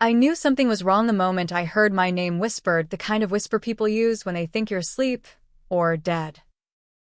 I knew something was wrong the moment I heard my name whispered, the kind of whisper people use when they think you're asleep or dead.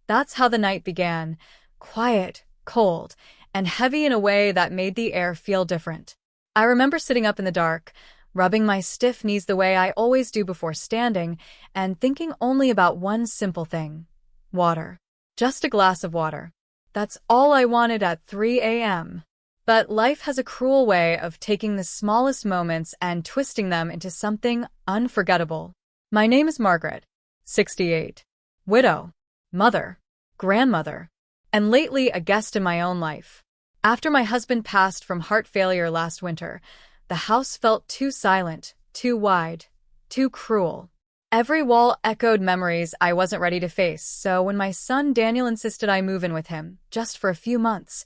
That's how the night began, quiet, cold, and heavy in a way that made the air feel different. I remember sitting up in the dark, rubbing my stiff knees the way I always do before standing, and thinking only about one simple thing: water. Just a glass of water. That's all I wanted at 3 a.m. But life has a cruel way of taking the smallest moments and twisting them into something unforgettable. My name is Margaret, 68. Widow, mother, grandmother, and lately a guest in my own life. After my husband passed from heart failure last winter, the house felt too silent, too wide, too cruel. Every wall echoed memories I wasn't ready to face, so when my son Daniel insisted I move in with him, just for a few months,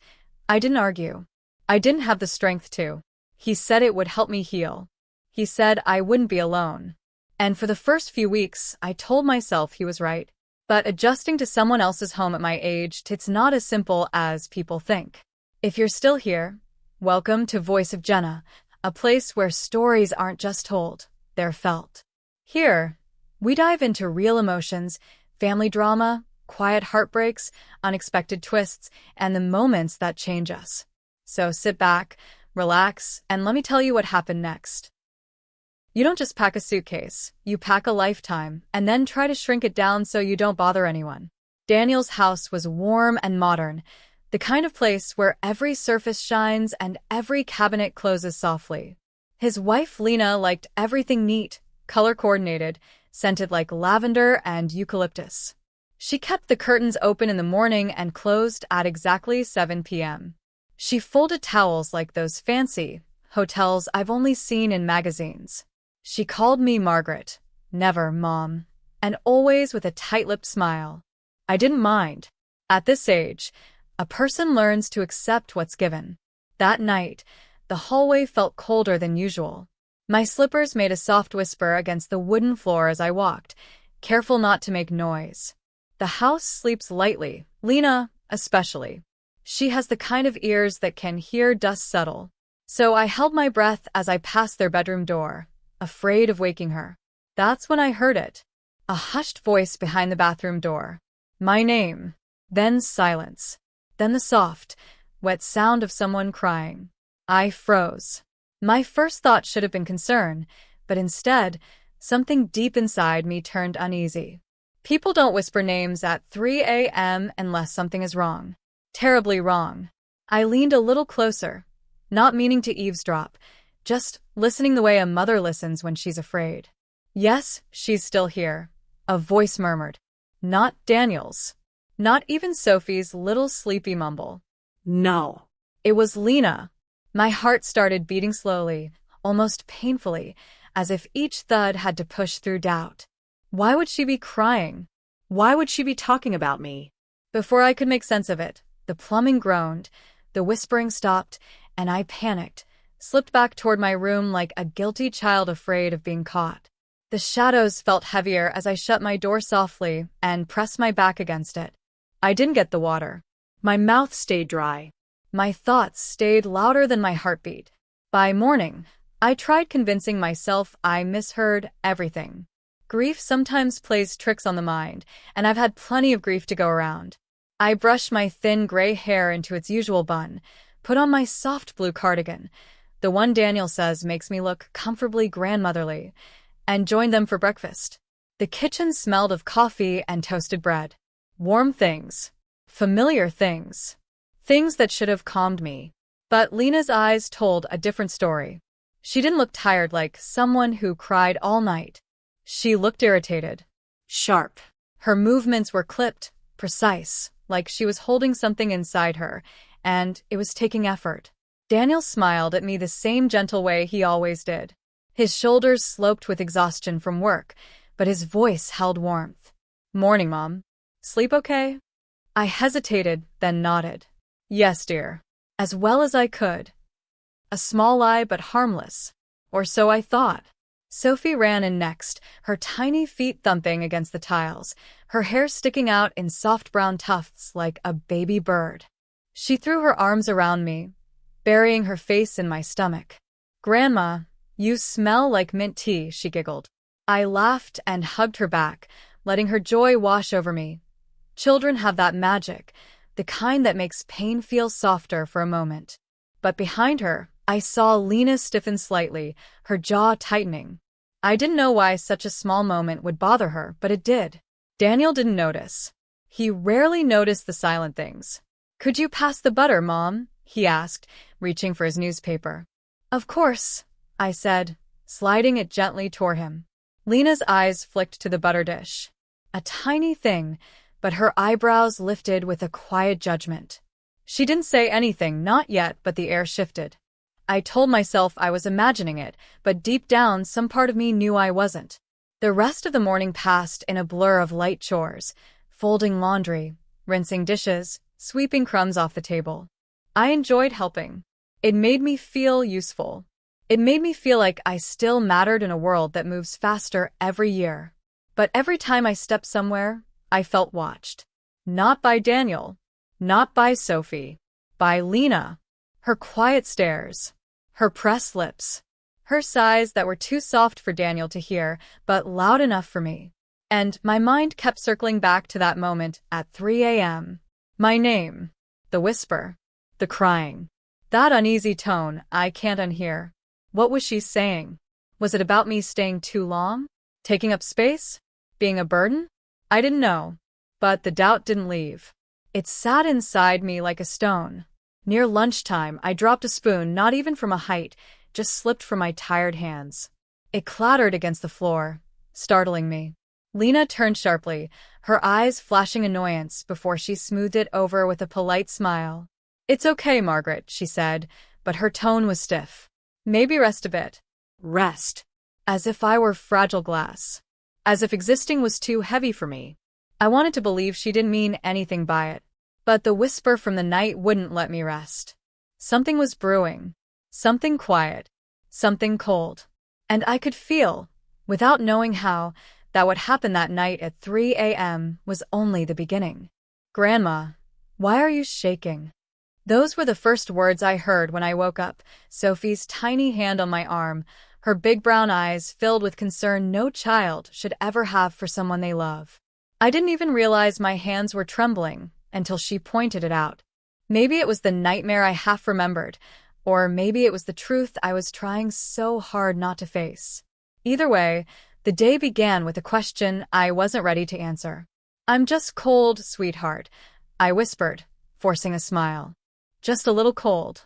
I didn't argue. I didn't have the strength to. He said it would help me heal. He said I wouldn't be alone. And for the first few weeks, I told myself he was right. But adjusting to someone else's home at my age, it's not as simple as people think. If you're still here, welcome to Voice of Jenna, a place where stories aren't just told, they're felt. Here, we dive into real emotions, family drama, quiet heartbreaks, unexpected twists, and the moments that change us. So sit back, relax, and let me tell you what happened next. You don't just pack a suitcase, you pack a lifetime, and then try to shrink it down so you don't bother anyone. Daniel's house was warm and modern, the kind of place where every surface shines and every cabinet closes softly. His wife Lena liked everything neat, color-coordinated, scented like lavender and eucalyptus. She kept the curtains open in the morning and closed at exactly 7 p.m. She folded towels like those fancy hotels I've only seen in magazines. She called me Margaret, never Mom, and always with a tight-lipped smile. I didn't mind. At this age, a person learns to accept what's given. That night, the hallway felt colder than usual. My slippers made a soft whisper against the wooden floor as I walked, careful not to make noise. The house sleeps lightly, Lena especially. She has the kind of ears that can hear dust settle. So I held my breath as I passed their bedroom door, afraid of waking her. That's when I heard it. A hushed voice behind the bathroom door. My name. Then silence. Then the soft, wet sound of someone crying. I froze. My first thought should have been concern, but instead, something deep inside me turned uneasy. People don't whisper names at 3 a.m. unless something is wrong. Terribly wrong. I leaned a little closer, not meaning to eavesdrop, just listening the way a mother listens when she's afraid. Yes, she's still here, a voice murmured. Not Daniel's. Not even Sophie's little sleepy mumble. No. It was Lena. My heart started beating slowly, almost painfully, as if each thud had to push through doubt. Why would she be crying? Why would she be talking about me? Before I could make sense of it, the plumbing groaned, the whispering stopped, and I panicked, slipped back toward my room like a guilty child afraid of being caught. The shadows felt heavier as I shut my door softly and pressed my back against it. I didn't get the water. My mouth stayed dry. My thoughts stayed louder than my heartbeat. By morning, I tried convincing myself I misheard everything. Grief sometimes plays tricks on the mind, and I've had plenty of grief to go around. I brushed my thin gray hair into its usual bun, put on my soft blue cardigan, the one Daniel says makes me look comfortably grandmotherly, and joined them for breakfast. The kitchen smelled of coffee and toasted bread. Warm things. Familiar things. Things that should have calmed me. But Lena's eyes told a different story. She didn't look tired like someone who cried all night. She looked irritated. Sharp. Her movements were clipped, precise, like she was holding something inside her, and it was taking effort. Daniel smiled at me the same gentle way he always did. His shoulders sloped with exhaustion from work, but his voice held warmth. Morning, Mom. Sleep okay? I hesitated, then nodded. Yes, dear. As well as I could. A small lie, but harmless. Or so I thought. Sophie ran in next, her tiny feet thumping against the tiles, her hair sticking out in soft brown tufts like a baby bird. She threw her arms around me, burying her face in my stomach. Grandma, You smell like mint tea, she giggled. I laughed and hugged her back, letting her joy wash over me. Children have that magic, the kind that makes pain feel softer for a moment. But behind her, I saw Lena stiffen slightly, her jaw tightening. I didn't know why such a small moment would bother her, but it did. Daniel didn't notice. He rarely noticed the silent things. "Could you pass the butter, Mom?" he asked, reaching for his newspaper. "Of course," I said, sliding it gently toward him. Lena's eyes flicked to the butter dish. A tiny thing, but her eyebrows lifted with a quiet judgment. She didn't say anything, not yet, but the air shifted. I told myself I was imagining it, but deep down some part of me knew I wasn't. The rest of the morning passed in a blur of light chores, folding laundry, rinsing dishes, sweeping crumbs off the table. I enjoyed helping. It made me feel useful. It made me feel like I still mattered in a world that moves faster every year. But every time I stepped somewhere, I felt watched. Not by Daniel. Not by Sophie. By Lena. Her quiet stares. Her pressed lips. Her sighs that were too soft for Daniel to hear, but loud enough for me. And my mind kept circling back to that moment at 3 a.m. My name. The whisper. The crying. That uneasy tone I can't unhear. What was she saying? Was it about me staying too long? Taking up space? Being a burden? I didn't know. But the doubt didn't leave. It sat inside me like a stone. Near lunchtime, I dropped a spoon, not even from a height, just slipped from my tired hands. It clattered against the floor, startling me. Lena turned sharply, her eyes flashing annoyance before she smoothed it over with a polite smile. "It's okay, Margaret," she said, but her tone was stiff. "Maybe rest a bit." Rest. As if I were fragile glass. As if existing was too heavy for me. I wanted to believe she didn't mean anything by it. But the whisper from the night wouldn't let me rest. Something was brewing. Something quiet. Something cold. And I could feel, without knowing how, that what happened that night at 3 a.m. was only the beginning. "Grandma, why are you shaking?" Those were the first words I heard when I woke up, Sophie's tiny hand on my arm, her big brown eyes filled with concern no child should ever have for someone they love. I didn't even realize my hands were trembling until she pointed it out. Maybe it was the nightmare I half remembered, or maybe it was the truth I was trying so hard not to face. Either way, the day began with a question I wasn't ready to answer. "I'm just cold, sweetheart," I whispered, forcing a smile. "Just a little cold."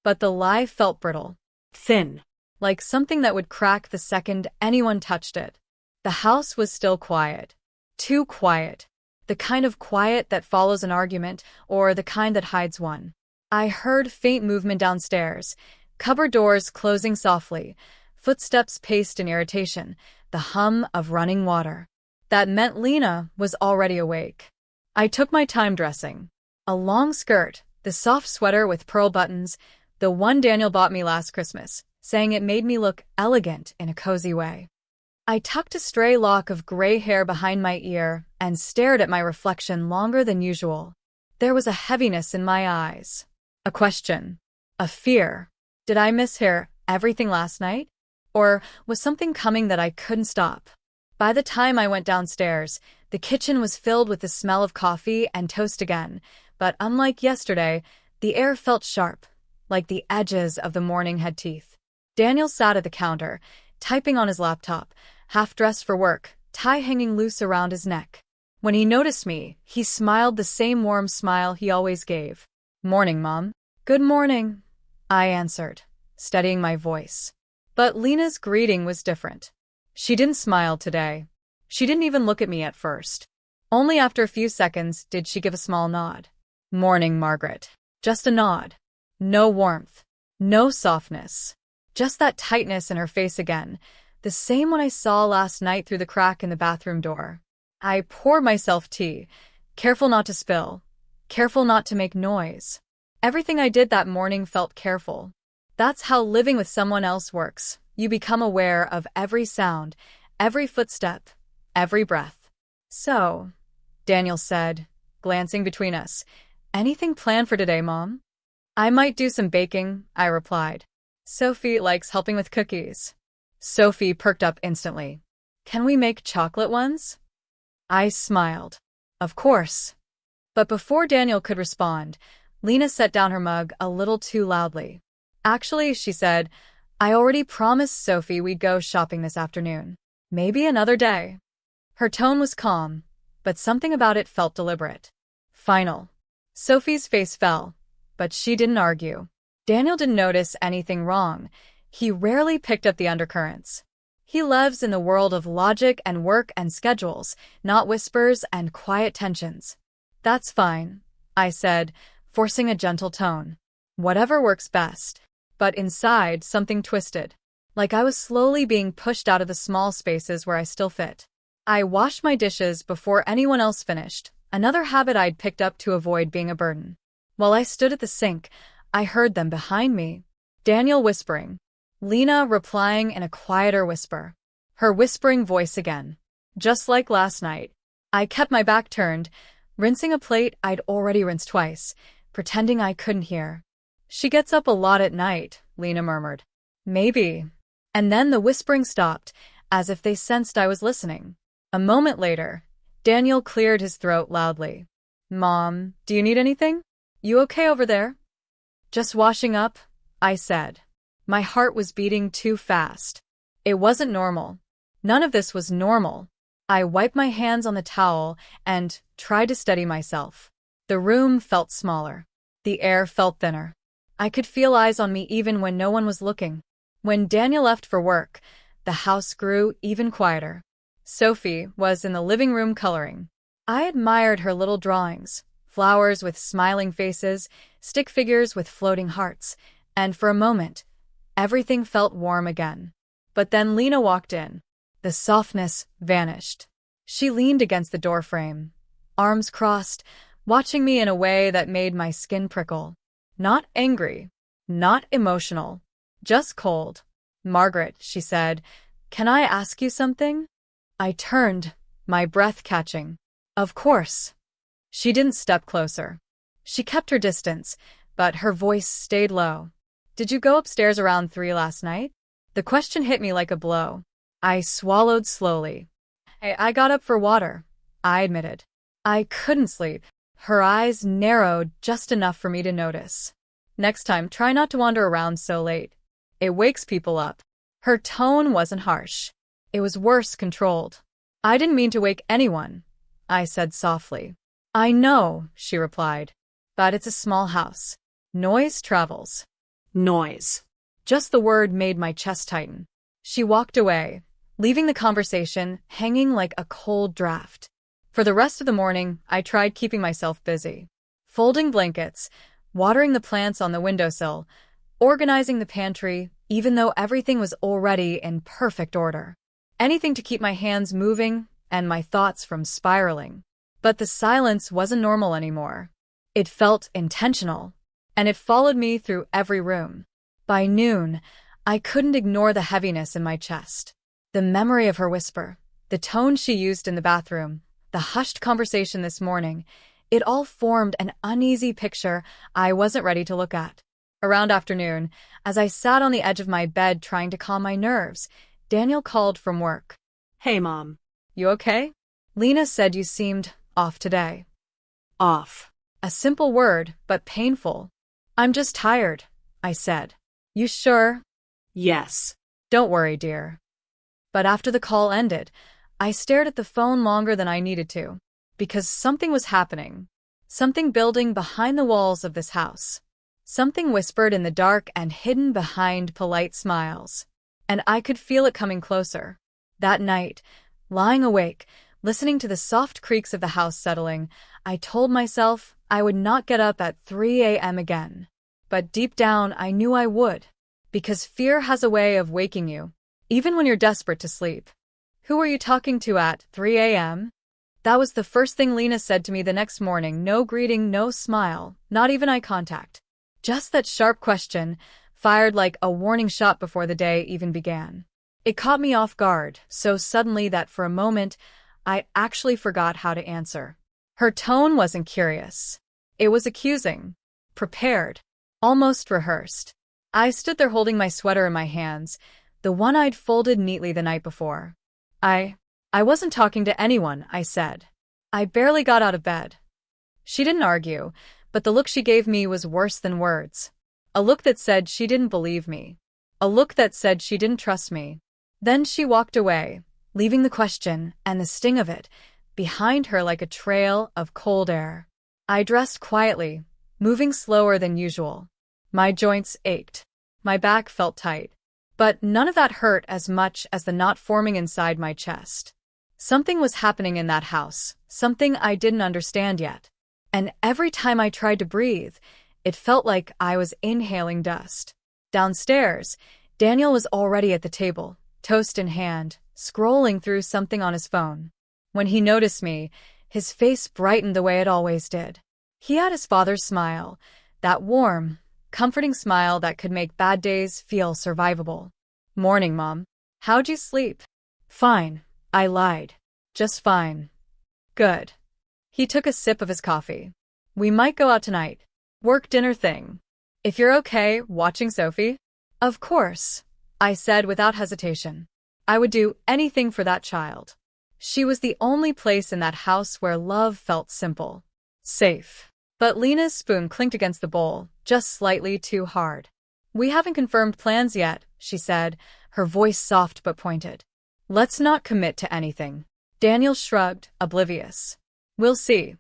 But the lie felt brittle. Thin. Like something that would crack the second anyone touched it. The house was still quiet. Too quiet. The kind of quiet that follows an argument, or the kind that hides one. I heard faint movement downstairs, cupboard doors closing softly, footsteps paced in irritation, the hum of running water. That meant Lena was already awake. I took my time dressing. A long skirt, the soft sweater with pearl buttons, the one Daniel bought me last Christmas, saying it made me look elegant in a cozy way. I tucked a stray lock of gray hair behind my ear and stared at my reflection longer than usual. There was a heaviness in my eyes. A question. A fear. Did I mishear everything last night? Or was something coming that I couldn't stop? By the time I went downstairs, the kitchen was filled with the smell of coffee and toast again, but unlike yesterday, the air felt sharp, like the edges of the morning had teeth. Daniel sat at the counter, typing on his laptop, half dressed for work, tie hanging loose around his neck. When he noticed me, he smiled the same warm smile he always gave. "Morning, Mom." "Good morning," I answered, steadying my voice. But Lena's greeting was different. She didn't smile today. She didn't even look at me at first. Only after a few seconds did she give a small nod. "Morning, Margaret." Just a nod. No warmth. No softness. Just that tightness in her face again, the same one I saw last night through the crack in the bathroom door. I poured myself tea, careful not to spill, careful not to make noise. Everything I did that morning felt careful. That's how living with someone else works. You become aware of every sound, every footstep, every breath. "So," Daniel said, glancing between us, "anything planned for today, Mom?" "I might do some baking," I replied. Sophie likes helping with cookies. Sophie perked up instantly. Can we make chocolate ones? I smiled. Of course. But before Daniel could respond, Lena set down her mug a little too loudly. Actually, she said, I already promised Sophie we'd go shopping this afternoon. Maybe another day. Her tone was calm, but something about it felt deliberate. Final. Sophie's face fell, but she didn't argue. Daniel didn't notice anything wrong. He rarely picked up the undercurrents. He lives in the world of logic and work and schedules, not whispers and quiet tensions. That's fine, I said, forcing a gentle tone. Whatever works best. But inside, something twisted. Like I was slowly being pushed out of the small spaces where I still fit. I washed my dishes before anyone else finished, another habit I'd picked up to avoid being a burden. While I stood at the sink, I heard them behind me. Daniel whispering. Lena replying in a quieter whisper. Her whispering voice again. Just like last night. I kept my back turned, rinsing a plate I'd already rinsed twice, pretending I couldn't hear. She gets up a lot at night, Lena murmured. Maybe. And then the whispering stopped, as if they sensed I was listening. A moment later, Daniel cleared his throat loudly. Mom, do you need anything? You okay over there? Just washing up, I said. My heart was beating too fast. It wasn't normal. None of this was normal. I wiped my hands on the towel and tried to steady myself. The room felt smaller. The air felt thinner. I could feel eyes on me even when no one was looking. When Daniel left for work, the house grew even quieter. Sophie was in the living room coloring. I admired her little drawings, flowers with smiling faces, stick figures with floating hearts, and for a moment, everything felt warm again. But then Lena walked in. The softness vanished. She leaned against the doorframe, arms crossed, watching me in a way that made my skin prickle. Not angry, not emotional, just cold. Margaret, she said, can I ask you something? I turned, my breath catching. Of course. She didn't step closer. She kept her distance, but her voice stayed low. Did you go upstairs around 3 last night? The question hit me like a blow. I swallowed slowly. I got up for water, I admitted. I couldn't sleep. Her eyes narrowed just enough for me to notice. Next time, try not to wander around so late. It wakes people up. Her tone wasn't harsh. It was worse, controlled. I didn't mean to wake anyone, I said softly. I know, she replied. But it's a small house. Noise travels. Noise. Just the word made my chest tighten. She walked away, leaving the conversation hanging like a cold draft. For the rest of the morning, I tried keeping myself busy. Folding blankets, watering the plants on the windowsill, organizing the pantry, even though everything was already in perfect order. Anything to keep my hands moving and my thoughts from spiraling. But the silence wasn't normal anymore. It felt intentional, and it followed me through every room. By noon, I couldn't ignore the heaviness in my chest. The memory of her whisper, the tone she used in the bathroom, the hushed conversation this morning, it all formed an uneasy picture I wasn't ready to look at. Around afternoon, as I sat on the edge of my bed trying to calm my nerves, Daniel called from work. Hey, Mom. You okay? Lena said you seemed off today. Off. A simple word, but painful. I'm just tired, I said. You sure? Yes. Don't worry, dear. But after the call ended, I stared at the phone longer than I needed to, because something was happening. Something building behind the walls of this house. Something whispered in the dark and hidden behind polite smiles. And I could feel it coming closer. That night, lying awake, listening to the soft creaks of the house settling, I told myself I would not get up at 3 a.m. again. But deep down, I knew I would. Because fear has a way of waking you, even when you're desperate to sleep. Who were you talking to at 3 a.m.? That was the first thing Lena said to me the next morning. No greeting, no smile, not even eye contact. Just that sharp question, fired like a warning shot before the day even began. It caught me off guard, so suddenly that for a moment, I actually forgot how to answer. Her tone wasn't curious. It was accusing, prepared, almost rehearsed. I stood there holding my sweater in my hands, the one I'd folded neatly the night before. I wasn't talking to anyone, I said. I barely got out of bed. She didn't argue, but the look she gave me was worse than words. A look that said she didn't believe me. A look that said she didn't trust me. Then she walked away, leaving the question and the sting of it behind her like a trail of cold air. I dressed quietly, moving slower than usual. My joints ached. My back felt tight. But none of that hurt as much as the knot forming inside my chest. Something was happening in that house, something I didn't understand yet. And every time I tried to breathe, it felt like I was inhaling dust. Downstairs, Daniel was already at the table, toast in hand, scrolling through something on his phone. When he noticed me, his face brightened the way it always did. He had his father's smile, that warm, comforting smile that could make bad days feel survivable. "Morning, Mom. How'd you sleep?" "Fine," I lied. "Just fine." "Good." He took a sip of his coffee. "We might go out tonight. Work dinner thing. If you're okay watching Sophie?" "Of course," I said without hesitation. I would do anything for that child. She was the only place in that house where love felt simple. Safe. But Lena's spoon clinked against the bowl, just slightly too hard. "We haven't confirmed plans yet," she said, her voice soft but pointed. "Let's not commit to anything." Daniel shrugged, oblivious. "We'll see."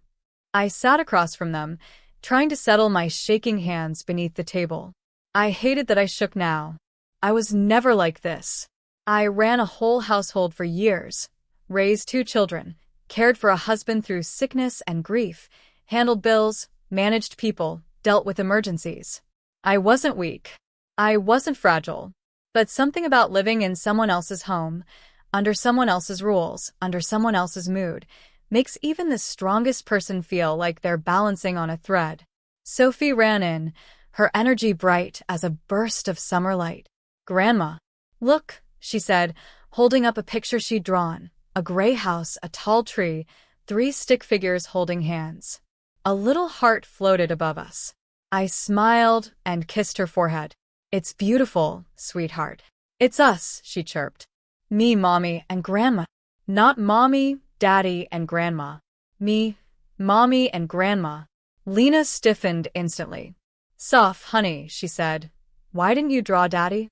I sat across from them, trying to settle my shaking hands beneath the table. I hated that I shook now. I was never like this. I ran a whole household for years, raised 2 children, cared for a husband through sickness and grief, handled bills, managed people, dealt with emergencies. I wasn't weak. I wasn't fragile. But something about living in someone else's home, under someone else's rules, under someone else's mood, makes even the strongest person feel like they're balancing on a thread. Sophie ran in, her energy bright as a burst of summer light. "Grandma." "Look," she said, holding up a picture she'd drawn. A gray house, a tall tree, 3 stick figures holding hands. A little heart floated above us. I smiled and kissed her forehead. "It's beautiful, sweetheart." "It's us," she chirped. "Me, Mommy, and Grandma." "Not Mommy, Daddy, and Grandma. Me, Mommy, and Grandma." Lena stiffened instantly. "Soph, honey," she said. "Why didn't you draw Daddy?"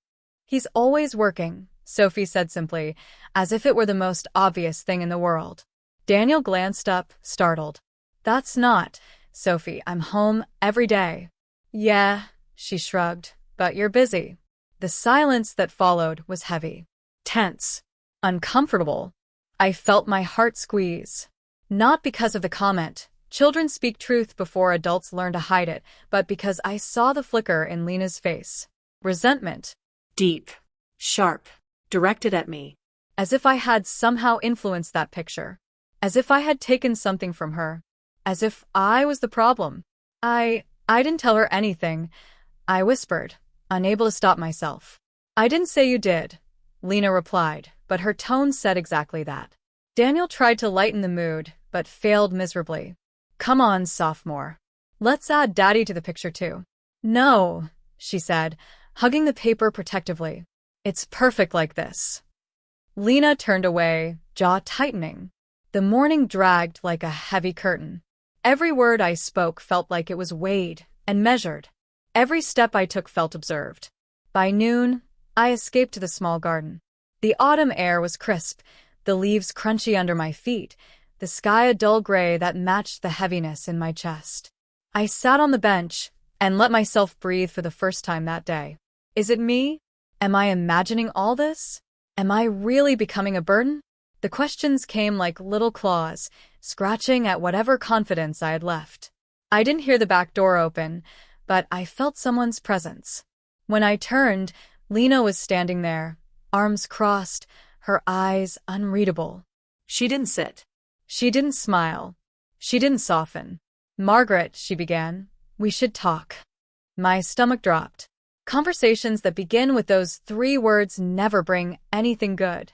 "He's always working," Sophie said simply, as if it were the most obvious thing in the world. Daniel glanced up, startled. "That's not, Sophie, I'm home every day." "Yeah," she shrugged, "but you're busy." The silence that followed was heavy. Tense. Uncomfortable. I felt my heart squeeze. Not because of the comment, children speak truth before adults learn to hide it, but because I saw the flicker in Lena's face. Resentment. Deep. Sharp. Directed at me. As if I had somehow influenced that picture. As if I had taken something from her. As if I was the problem. I didn't tell her anything. I whispered, unable to stop myself. "I didn't say you did," Lena replied, but her tone said exactly that. Daniel tried to lighten the mood, but failed miserably. "Come on, sophomore. Let's add Daddy to the picture too." "No," she said, hugging the paper protectively. "It's perfect like this." Lena turned away, jaw tightening. The morning dragged like a heavy curtain. Every word I spoke felt like it was weighed and measured. Every step I took felt observed. By noon, I escaped to the small garden. The autumn air was crisp, the leaves crunchy under my feet, the sky a dull gray that matched the heaviness in my chest. I sat on the bench and let myself breathe for the first time that day. Is it me? Am I imagining all this? Am I really becoming a burden? The questions came like little claws, scratching at whatever confidence I had left. I didn't hear the back door open, but I felt someone's presence. When I turned, Lena was standing there, arms crossed, her eyes unreadable. She didn't sit. She didn't smile. She didn't soften. "Margaret," she began, "we should talk." My stomach dropped. Conversations that begin with those 3 words never bring anything good.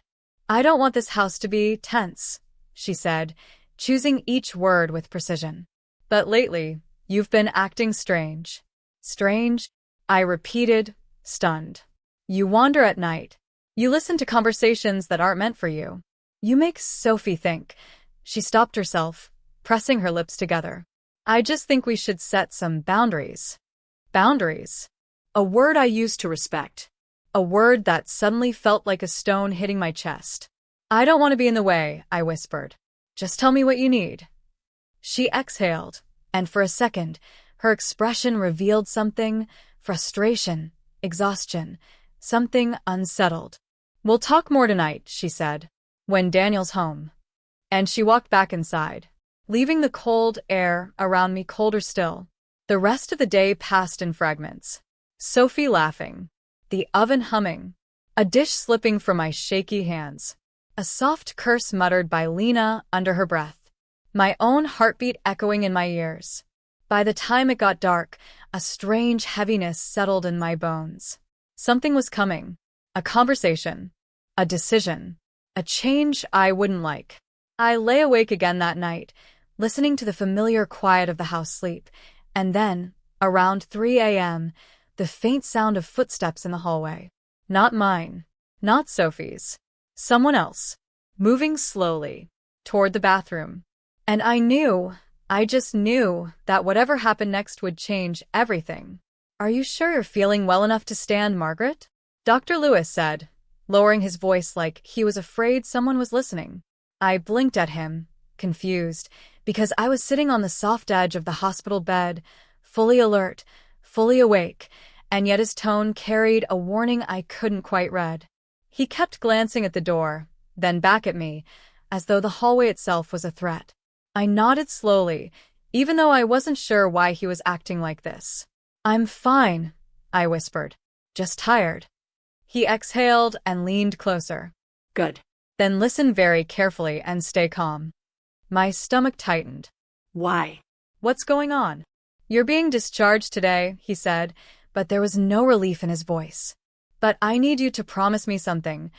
"I don't want this house to be tense," she said, choosing each word with precision. "But lately, you've been acting strange." "Strange?" I repeated, stunned. You wander at night. You listen to conversations that aren't meant for you. You make Sophie think. She stopped herself, pressing her lips together. I just think we should set some boundaries. Boundaries. A word I used to respect. A word that suddenly felt like a stone hitting my chest. I don't want to be in the way, I whispered. Just tell me what you need. She exhaled, and for a second, her expression revealed something, frustration, exhaustion, something unsettled. We'll talk more tonight, she said, when Daniel's home. And she walked back inside, leaving the cold air around me colder still. The rest of the day passed in fragments. Sophie laughing, the oven humming, a dish slipping from my shaky hands, a soft curse muttered by Lena under her breath, my own heartbeat echoing in my ears. By the time it got dark, a strange heaviness settled in my bones. Something was coming. A conversation. A decision. A change I wouldn't like. I lay awake again that night, listening to the familiar quiet of the house sleep, and then, around 3 a.m., the faint sound of footsteps in the hallway. Not mine. Not Sophie's. Someone else. Moving slowly. Toward the bathroom. And I just knew, that whatever happened next would change everything. Are you sure you're feeling well enough to stand, Margaret? Dr. Lewis said, lowering his voice like he was afraid someone was listening. I blinked at him, confused, because I was sitting on the soft edge of the hospital bed, fully alert, fully awake, and yet his tone carried a warning I couldn't quite read. He kept glancing at the door, then back at me, as though the hallway itself was a threat. I nodded slowly, even though I wasn't sure why he was acting like this. I'm fine, I whispered. Just tired. He exhaled and leaned closer. Good. Then listen very carefully and stay calm. My stomach tightened. Why? What's going on? You're being discharged today, he said, but there was no relief in his voice. But I need you to promise me something.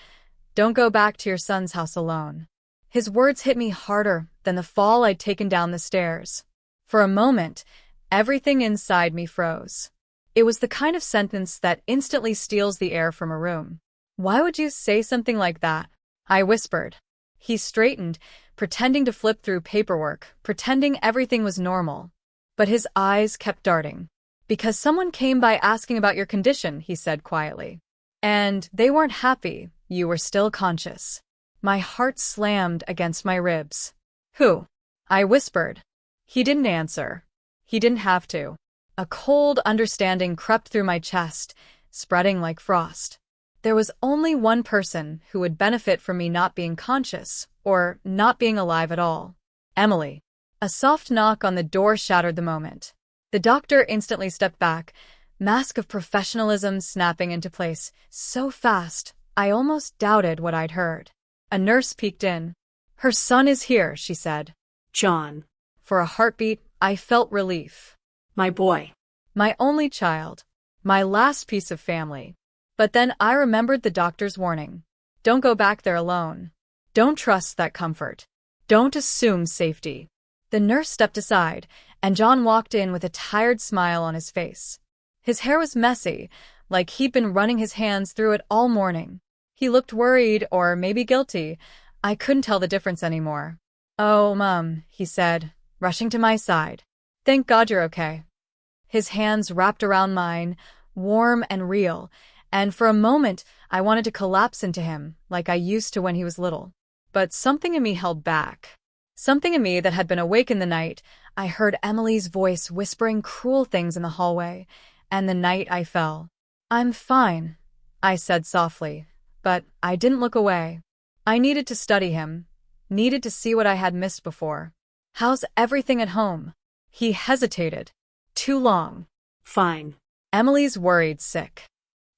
Don't go back to your son's house alone. His words hit me harder than the fall I'd taken down the stairs. For a moment, everything inside me froze. It was the kind of sentence that instantly steals the air from a room. Why would you say something like that? I whispered. He straightened, pretending to flip through paperwork, pretending everything was normal. But his eyes kept darting. Because someone came by asking about your condition, he said quietly. And they weren't happy. You were still conscious. My heart slammed against my ribs. Who? I whispered. He didn't answer. He didn't have to. A cold understanding crept through my chest, spreading like frost. There was only one person who would benefit from me not being conscious, or not being alive at all. Emily. A soft knock on the door shattered the moment. The doctor instantly stepped back, mask of professionalism snapping into place, so fast, I almost doubted what I'd heard. A nurse peeked in. Her son is here, she said. John. For a heartbeat, I felt relief. My boy. My only child. My last piece of family. But then I remembered the doctor's warning. Don't go back there alone. Don't trust that comfort. Don't assume safety. The nurse stepped aside, and John walked in with a tired smile on his face. His hair was messy, like he'd been running his hands through it all morning. He looked worried, or maybe guilty. I couldn't tell the difference anymore. Oh, Mum, he said, rushing to my side. Thank God you're okay. His hands wrapped around mine, warm and real, and for a moment I wanted to collapse into him, like I used to when he was little. But something in me held back. Something in me that had been awake in the night. I heard Emily's voice whispering cruel things in the hallway, and the night I fell. I'm fine, I said softly, but I didn't look away. I needed to study him, needed to see what I had missed before. How's everything at home? He hesitated. Too long. Fine. Emily's worried sick.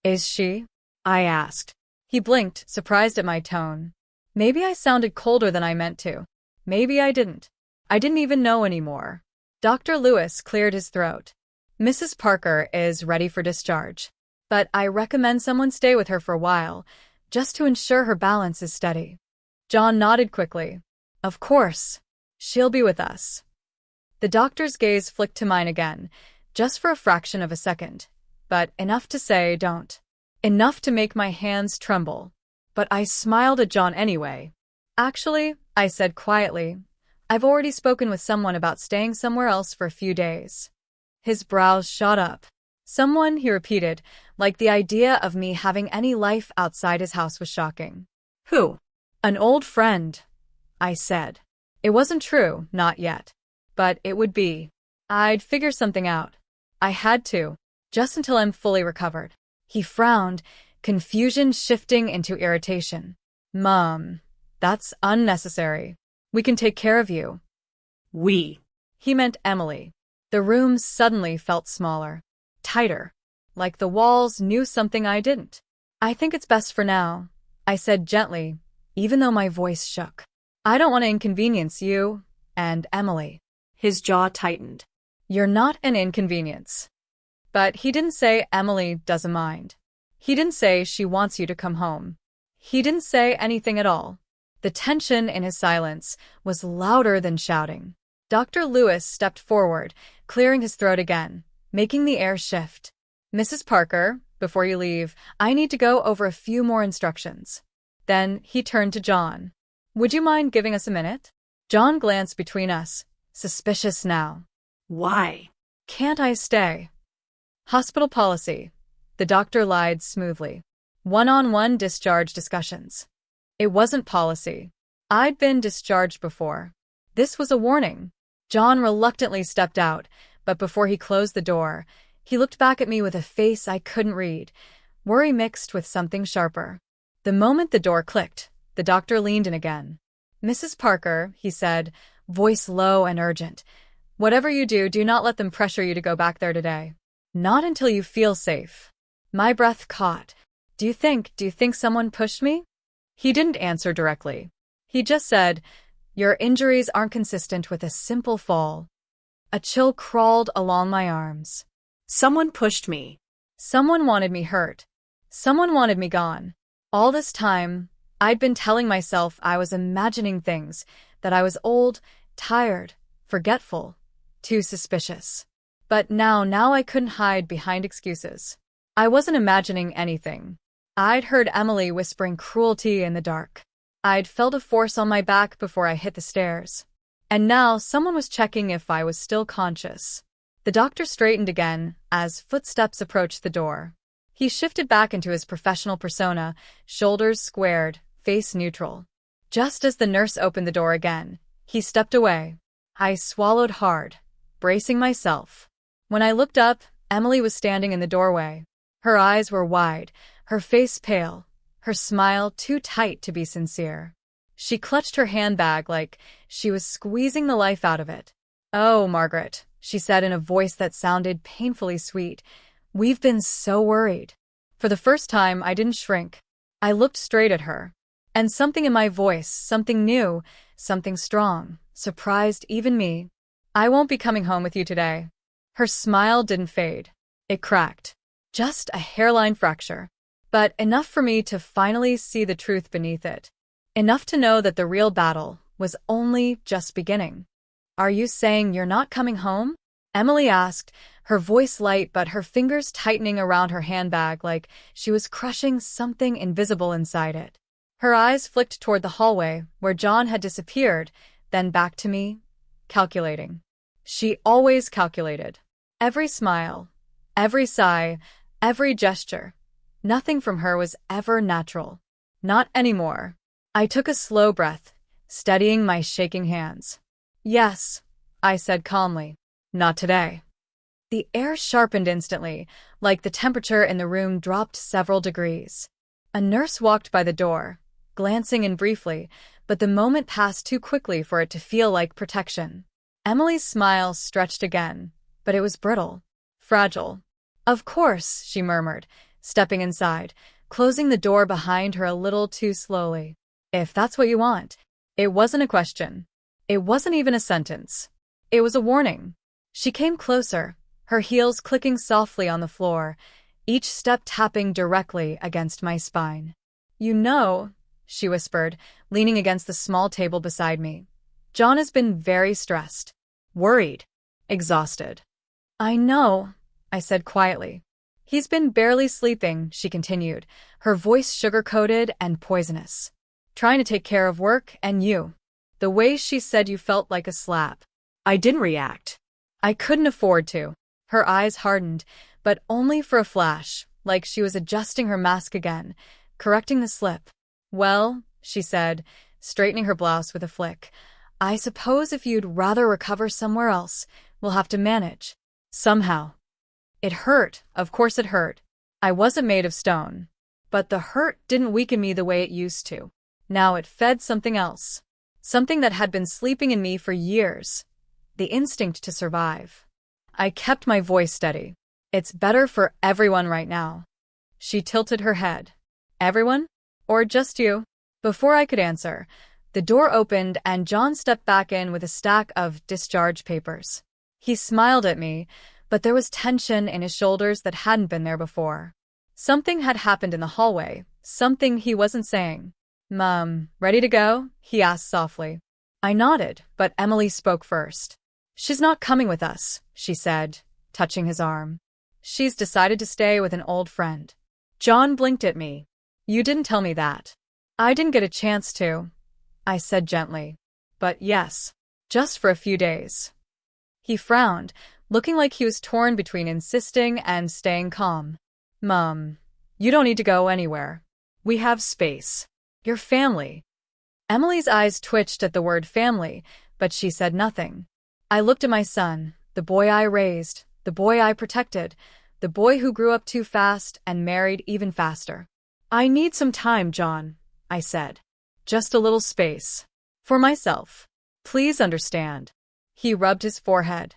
Is she? I asked. He blinked, surprised at my tone. Maybe I sounded colder than I meant to. Maybe I didn't. I didn't even know anymore. Dr. Lewis cleared his throat. Mrs. Parker is ready for discharge. But I recommend someone stay with her for a while, just to ensure her balance is steady. John nodded quickly. Of course. She'll be with us. The doctor's gaze flicked to mine again, just for a fraction of a second. but enough to say don't. Enough to make my hands tremble. But I smiled at John anyway. Actually, I said quietly, I've already spoken with someone about staying somewhere else for a few days. His brows shot up. Someone, he repeated, like the idea of me having any life outside his house was shocking. Who? An old friend, I said. It wasn't true, not yet. But it would be. I'd figure something out. I had to, just until I'm fully recovered. He frowned, confusion shifting into irritation. Mom, that's unnecessary. We can take care of you. We. He meant Emily. The room suddenly felt smaller, tighter, like the walls knew something I didn't. I think it's best for now, I said gently, even though my voice shook. I don't want to inconvenience you and Emily. His jaw tightened. You're not an inconvenience. But he didn't say Emily doesn't mind. He didn't say she wants you to come home. He didn't say anything at all. The tension in his silence was louder than shouting. Dr. Lewis stepped forward, clearing his throat again, making the air shift. Mrs. Parker, before you leave, I need to go over a few more instructions. Then he turned to John. Would you mind giving us a minute? John glanced between us, suspicious now. Why? Can't I stay? Hospital policy. The doctor lied smoothly. One-on-one discharge discussions. It wasn't policy. I'd been discharged before. This was a warning. John reluctantly stepped out, but before he closed the door, he looked back at me with a face I couldn't read, worry mixed with something sharper. The moment the door clicked, the doctor leaned in again. Mrs. Parker, he said, voice low and urgent. Whatever you do, do not let them pressure you to go back there today. Not until you feel safe. My breath caught. Do you think someone pushed me? He didn't answer directly. He just said, your injuries aren't consistent with a simple fall. A chill crawled along my arms. Someone pushed me. Someone wanted me hurt. Someone wanted me gone. All this time, I'd been telling myself I was imagining things, that I was old, tired, forgetful, too suspicious. But now I couldn't hide behind excuses. I wasn't imagining anything. I'd heard Emily whispering cruelty in the dark. I'd felt a force on my back before I hit the stairs. And now someone was checking if I was still conscious. The doctor straightened again as footsteps approached the door. He shifted back into his professional persona, shoulders squared, face neutral. Just as the nurse opened the door again, he stepped away. I swallowed hard, bracing myself. When I looked up, Emily was standing in the doorway. Her eyes were wide, her face pale, her smile too tight to be sincere. She clutched her handbag like she was squeezing the life out of it. Oh, Margaret, she said in a voice that sounded painfully sweet. We've been so worried. For the first time, I didn't shrink. I looked straight at her. And something in my voice, something new, something strong, surprised even me. I won't be coming home with you today. Her smile didn't fade. It cracked. Just a hairline fracture. But enough for me to finally see the truth beneath it. Enough to know that the real battle was only just beginning. Are you saying you're not coming home? Emily asked, her voice light but her fingers tightening around her handbag like she was crushing something invisible inside it. Her eyes flicked toward the hallway where John had disappeared, then back to me, calculating. She always calculated. Every smile, every sigh, every gesture. Nothing from her was ever natural. Not anymore. I took a slow breath, steadying my shaking hands. Yes, I said calmly. Not today. The air sharpened instantly, like the temperature in the room dropped several degrees. A nurse walked by the door, glancing in briefly, but the moment passed too quickly for it to feel like protection. Emily's smile stretched again, but it was brittle, fragile. Of course, she murmured, stepping inside, closing the door behind her a little too slowly. If that's what you want. It wasn't a question. It wasn't even a sentence. It was a warning. She came closer, her heels clicking softly on the floor, each step tapping directly against my spine. You know, she whispered, leaning against the small table beside me. John has been very stressed, worried, exhausted. I know, I said quietly. He's been barely sleeping, she continued, her voice sugar-coated and poisonous. Trying to take care of work and you. The way she said you felt like a slap. I didn't react. I couldn't afford to. Her eyes hardened, but only for a flash, like she was adjusting her mask again, correcting the slip. Well, she said, straightening her blouse with a flick, I suppose if you'd rather recover somewhere else, we'll have to manage. Somehow. It hurt, of course it hurt. I wasn't made of stone. But the hurt didn't weaken me the way it used to. Now it fed something else. Something that had been sleeping in me for years. The instinct to survive. I kept my voice steady. It's better for everyone right now. She tilted her head. Everyone? Or just you? Before I could answer, the door opened and John stepped back in with a stack of discharge papers. He smiled at me, but there was tension in his shoulders that hadn't been there before. Something had happened in the hallway, something he wasn't saying. Mom, ready to go? He asked softly. I nodded, but Emily spoke first. She's not coming with us, she said, touching his arm. She's decided to stay with an old friend. John blinked at me. You didn't tell me that. I didn't get a chance to, I said gently. But yes, just for a few days. He frowned, looking like he was torn between insisting and staying calm. Mom, you don't need to go anywhere. We have space. Your family. Emily's eyes twitched at the word family, but she said nothing. I looked at my son, the boy I raised, the boy I protected, the boy who grew up too fast and married even faster. I need some time, John, I said. Just a little space. For myself. Please understand. He rubbed his forehead.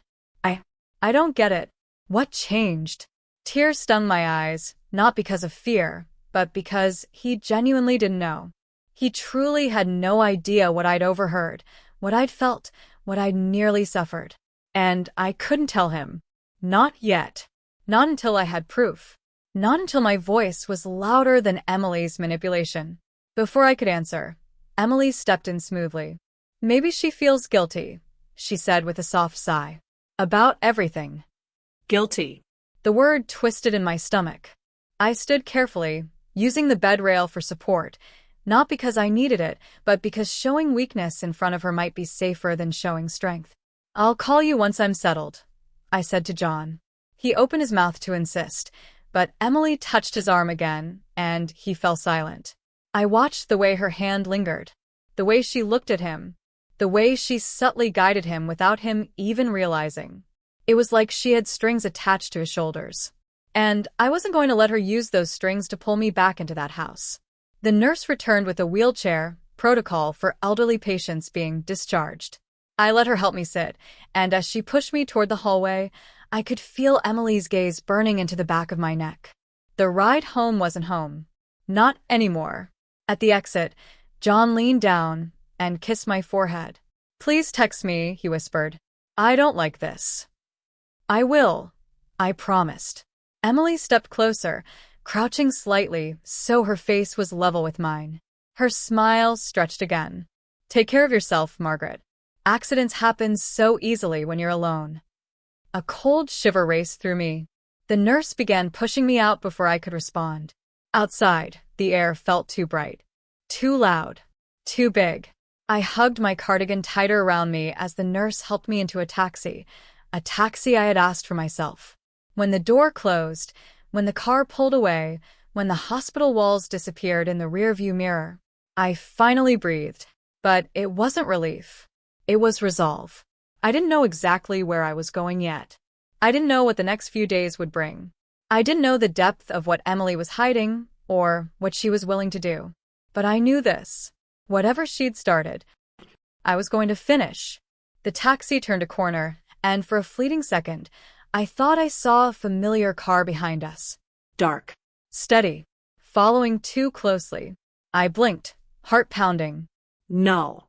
I don't get it. What changed? Tears stung my eyes, not because of fear, but because he genuinely didn't know. He truly had no idea what I'd overheard, what I'd felt, what I'd nearly suffered. And I couldn't tell him. Not yet. Not until I had proof. Not until my voice was louder than Emily's manipulation. Before I could answer, Emily stepped in smoothly. Maybe she feels guilty, she said with a soft sigh. About everything. Guilty. The word twisted in my stomach. I stood carefully, using the bed rail for support, not because I needed it, but because showing weakness in front of her might be safer than showing strength. I'll call you once I'm settled, I said to John. He opened his mouth to insist, but Emily touched his arm again, and he fell silent. I watched the way her hand lingered, the way she looked at him, the way she subtly guided him without him even realizing. It was like she had strings attached to his shoulders. And I wasn't going to let her use those strings to pull me back into that house. The nurse returned with a wheelchair, protocol for elderly patients being discharged. I let her help me sit, and as she pushed me toward the hallway, I could feel Emily's gaze burning into the back of my neck. The ride home wasn't home. Not anymore. At the exit, John leaned down and kissed my forehead. Please text me, he whispered. I don't like this. I will, I promised. Emily stepped closer, crouching slightly so her face was level with mine. Her smile stretched again. Take care of yourself, Margaret. Accidents happen so easily when you're alone. A cold shiver raced through me. The nurse began pushing me out before I could respond. Outside, the air felt too bright. Too loud. Too big. I hugged my cardigan tighter around me as the nurse helped me into a taxi I had asked for myself. When the door closed, when the car pulled away, when the hospital walls disappeared in the rearview mirror, I finally breathed. But it wasn't relief. It was resolve. I didn't know exactly where I was going yet. I didn't know what the next few days would bring. I didn't know the depth of what Emily was hiding or what she was willing to do. But I knew this. Whatever she'd started, I was going to finish. The taxi turned a corner, and for a fleeting second, I thought I saw a familiar car behind us. Dark. Steady. Following too closely. I blinked, heart pounding. No,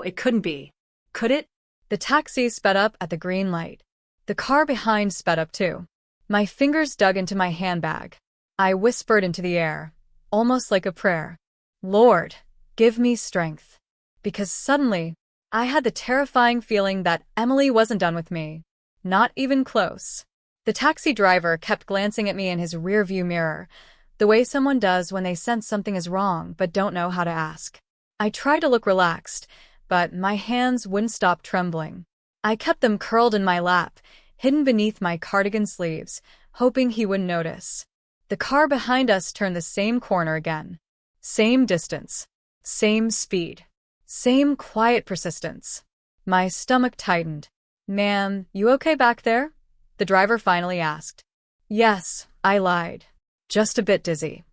it couldn't be. Could it? The taxi sped up at the green light. The car behind sped up too. My fingers dug into my handbag. I whispered into the air, almost like a prayer. Lord, give me strength. Because suddenly, I had the terrifying feeling that Emily wasn't done with me. Not even close. The taxi driver kept glancing at me in his rearview mirror, the way someone does when they sense something is wrong but don't know how to ask. I tried to look relaxed, but my hands wouldn't stop trembling. I kept them curled in my lap, hidden beneath my cardigan sleeves, hoping he wouldn't notice. The car behind us turned the same corner again. Same distance. Same speed. Same quiet persistence. My stomach tightened. "Ma'am, you okay back there?" the driver finally asked. "Yes," I lied. "Just a bit dizzy."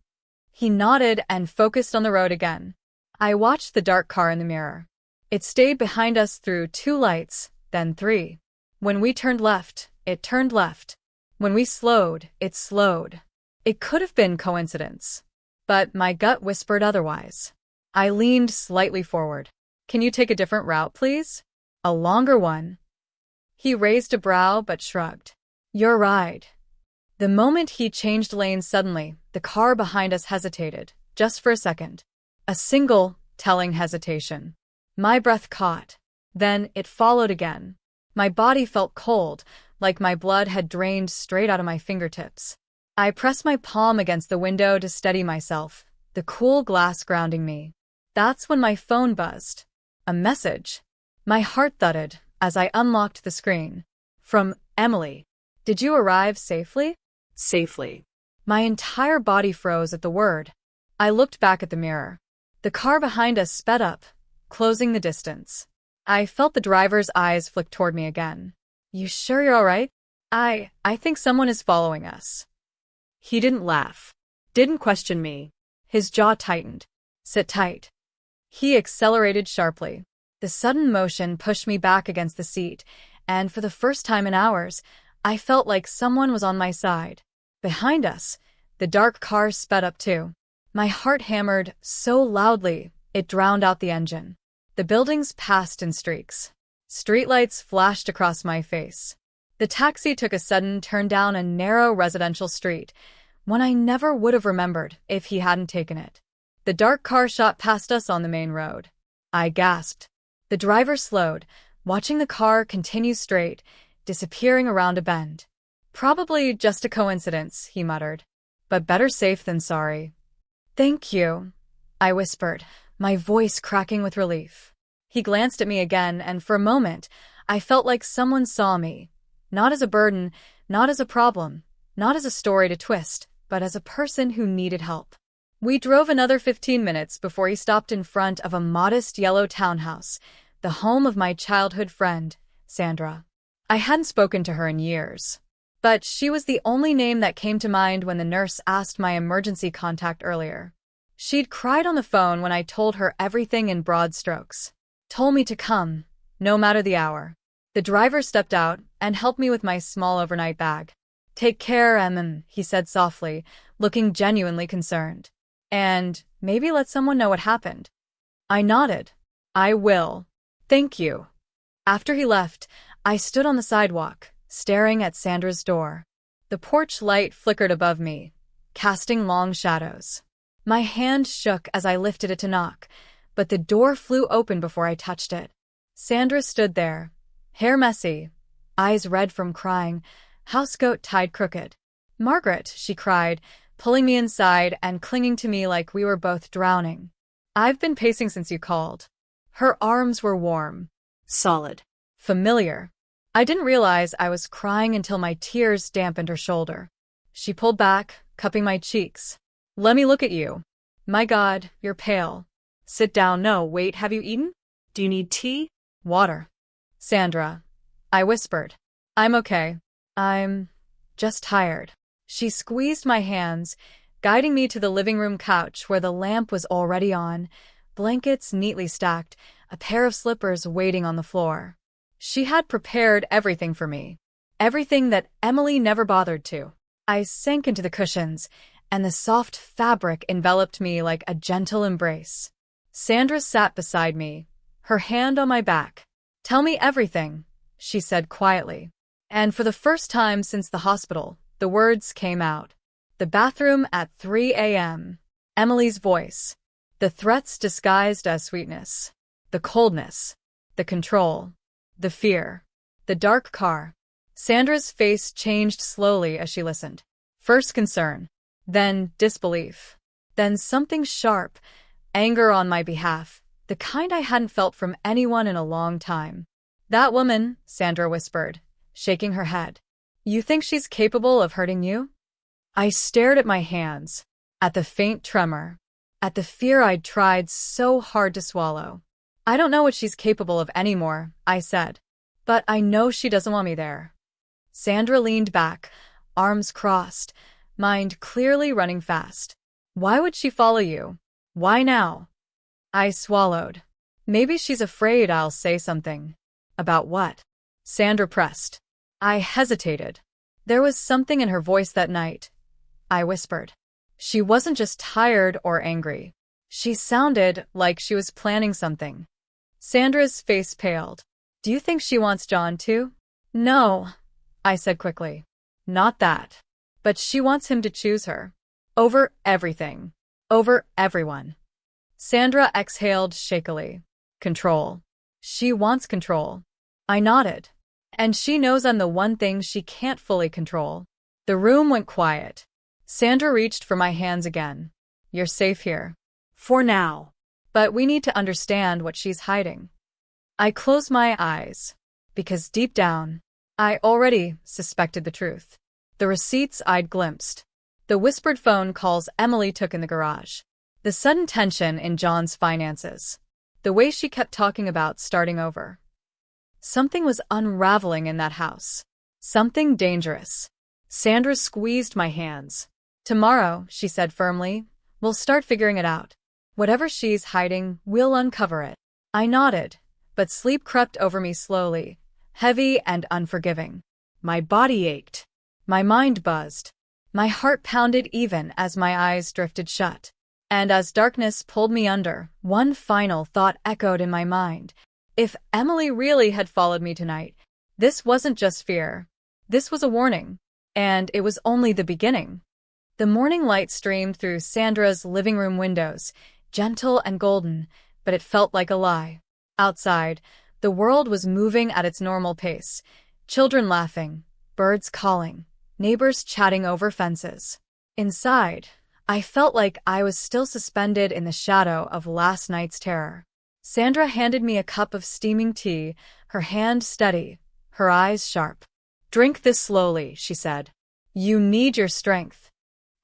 He nodded and focused on the road again. I watched the dark car in the mirror. It stayed behind us through 2 lights, then 3. When we turned left, it turned left. When we slowed, it slowed. It could have been coincidence, but my gut whispered otherwise. I leaned slightly forward. "Can you take a different route, please? A longer one?" He raised a brow but shrugged. "Your ride." The moment he changed lanes suddenly, the car behind us hesitated, just for a second. A single, telling hesitation. My breath caught. Then it followed again. My body felt cold, like my blood had drained straight out of my fingertips. I pressed my palm against the window to steady myself, the cool glass grounding me. That's when my phone buzzed. A message. My heart thudded as I unlocked the screen. From Emily. "Did you arrive safely?" Safely. My entire body froze at the word. I looked back at the mirror. The car behind us sped up, closing the distance. I felt the driver's eyes flick toward me again. "You sure you're all right?" I think someone is following us." He didn't laugh. Didn't question me. His jaw tightened. "Sit tight." He accelerated sharply. The sudden motion pushed me back against the seat, and for the first time in hours, I felt like someone was on my side. Behind us, the dark car sped up too. My heart hammered so loudly, it drowned out the engine. The buildings passed in streaks. Streetlights flashed across my face. The taxi took a sudden turn down a narrow residential street, one I never would have remembered if he hadn't taken it. The dark car shot past us on the main road. I gasped. The driver slowed, watching the car continue straight, disappearing around a bend. "Probably just a coincidence," he muttered. "But better safe than sorry." "Thank you," I whispered, my voice cracking with relief. He glanced at me again, and for a moment, I felt like someone saw me. Not as a burden, not as a problem, not as a story to twist, but as a person who needed help. We drove another 15 minutes before he stopped in front of a modest yellow townhouse, the home of my childhood friend, Sandra. I hadn't spoken to her in years, but she was the only name that came to mind when the nurse asked my emergency contact earlier. She'd cried on the phone when I told her everything in broad strokes. Told me to come, no matter the hour. The driver stepped out and helped me with my small overnight bag. "Take care, he said softly, looking genuinely concerned. "And maybe let someone know what happened." I nodded. "I will. Thank you." After he left, I stood on the sidewalk, staring at Sandra's door. The porch light flickered above me, casting long shadows. My hand shook as I lifted it to knock, but the door flew open before I touched it. Sandra stood there, hair messy, eyes red from crying, housecoat tied crooked. "Margaret," she cried, pulling me inside and clinging to me like we were both drowning. "I've been pacing since you called." Her arms were warm. Solid. Familiar. I didn't realize I was crying until my tears dampened her shoulder. She pulled back, cupping my cheeks. "Let me look at you." "My God, you're pale." "Sit down." "No, wait, have you eaten?" "Do you need tea?" "Water." "Sandra," I whispered. "I'm okay. I'm just tired." She squeezed my hands, guiding me to the living room couch where the lamp was already on, blankets neatly stacked, a pair of slippers waiting on the floor. She had prepared everything for me. Everything that Emily never bothered to. I sank into the cushions, and the soft fabric enveloped me like a gentle embrace. Sandra sat beside me, her hand on my back. "Tell me everything," she said quietly. And for the first time since the hospital, the words came out. The bathroom at 3 a.m. Emily's voice. The threats disguised as sweetness. The coldness. The control. The fear. The dark car. Sandra's face changed slowly as she listened. First concern, then disbelief, then something sharp, anger on my behalf, the kind I hadn't felt from anyone in a long time. That woman, Sandra whispered, shaking her head. You think she's capable of hurting you? I stared at my hands, at the faint tremor, at the fear I'd tried so hard to swallow. I don't know what she's capable of anymore, I said. But I know she doesn't want me there. Sandra leaned back, arms crossed, mind clearly running fast. Why would she follow you? Why now? I swallowed. Maybe she's afraid I'll say something. About what? Sandra pressed. I hesitated. There was something in her voice that night. I whispered. She wasn't just tired or angry. She sounded like she was planning something. Sandra's face paled. Do you think she wants John too? No, I said quickly. Not that. But she wants him to choose her. Over everything. Over everyone. Sandra exhaled shakily. Control. She wants control. I nodded. And she knows I'm the one thing she can't fully control. The room went quiet. Sandra reached for my hands again. You're safe here. For now. But we need to understand what she's hiding. I closed my eyes. Because deep down, I already suspected the truth. The receipts I'd glimpsed. The whispered phone calls Emily took in the garage. The sudden tension in John's finances. The way she kept talking about starting over. Something was unraveling in that house. Something dangerous. Sandra squeezed my hands. Tomorrow, she said firmly, we'll start figuring it out. Whatever she's hiding, we'll uncover it. I nodded, but sleep crept over me slowly, heavy and unforgiving. My body ached. My mind buzzed. My heart pounded even as my eyes drifted shut. And as darkness pulled me under, one final thought echoed in my mind. If Emily really had followed me tonight, this wasn't just fear. This was a warning. And it was only the beginning. The morning light streamed through Sandra's living room windows, gentle and golden, but it felt like a lie. Outside, the world was moving at its normal pace. Children laughing, birds calling, neighbors chatting over fences. Inside, I felt like I was still suspended in the shadow of last night's terror. Sandra handed me a cup of steaming tea, her hand steady, her eyes sharp. Drink this slowly, she said. You need your strength.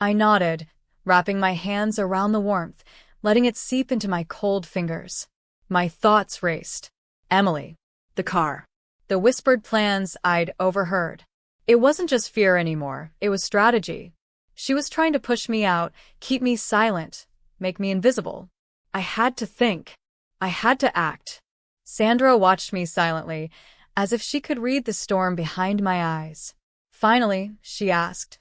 I nodded, wrapping my hands around the warmth, letting it seep into my cold fingers. My thoughts raced. Emily. The car. The whispered plans I'd overheard. It wasn't just fear anymore, it was strategy. She was trying to push me out, keep me silent, make me invisible. I had to think. I had to act. Sandra watched me silently, as if she could read the storm behind my eyes. Finally, she asked,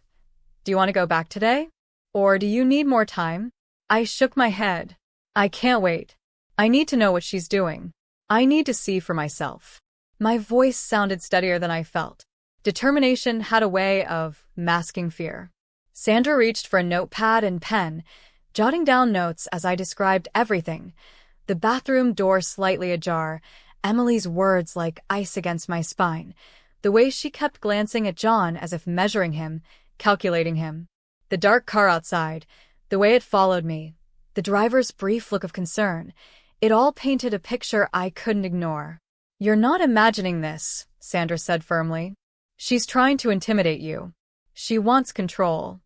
Do you want to go back today? Or do you need more time? I shook my head. I can't wait. I need to know what she's doing. I need to see for myself. My voice sounded steadier than I felt. Determination had a way of masking fear. Sandra reached for a notepad and pen, jotting down notes as I described everything. The bathroom door slightly ajar, Emily's words like ice against my spine, the way she kept glancing at John as if measuring him, calculating him. The dark car outside, the way it followed me, the driver's brief look of concern, it all painted a picture I couldn't ignore. You're not imagining this, Sandra said firmly. She's trying to intimidate you. She wants control.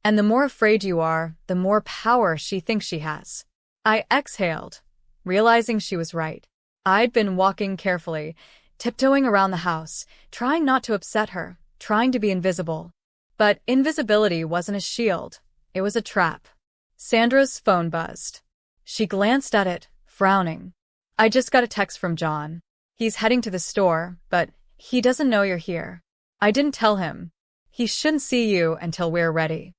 And the more afraid you are, the more power she thinks she has. I exhaled, realizing she was right. I'd been walking carefully, tiptoeing around the house, trying not to upset her, trying to be invisible. But invisibility wasn't a shield. It was a trap. Sandra's phone buzzed. She glanced at it, frowning. I just got a text from John. He's heading to the store, but he doesn't know you're here. I didn't tell him. He shouldn't see you until we're ready.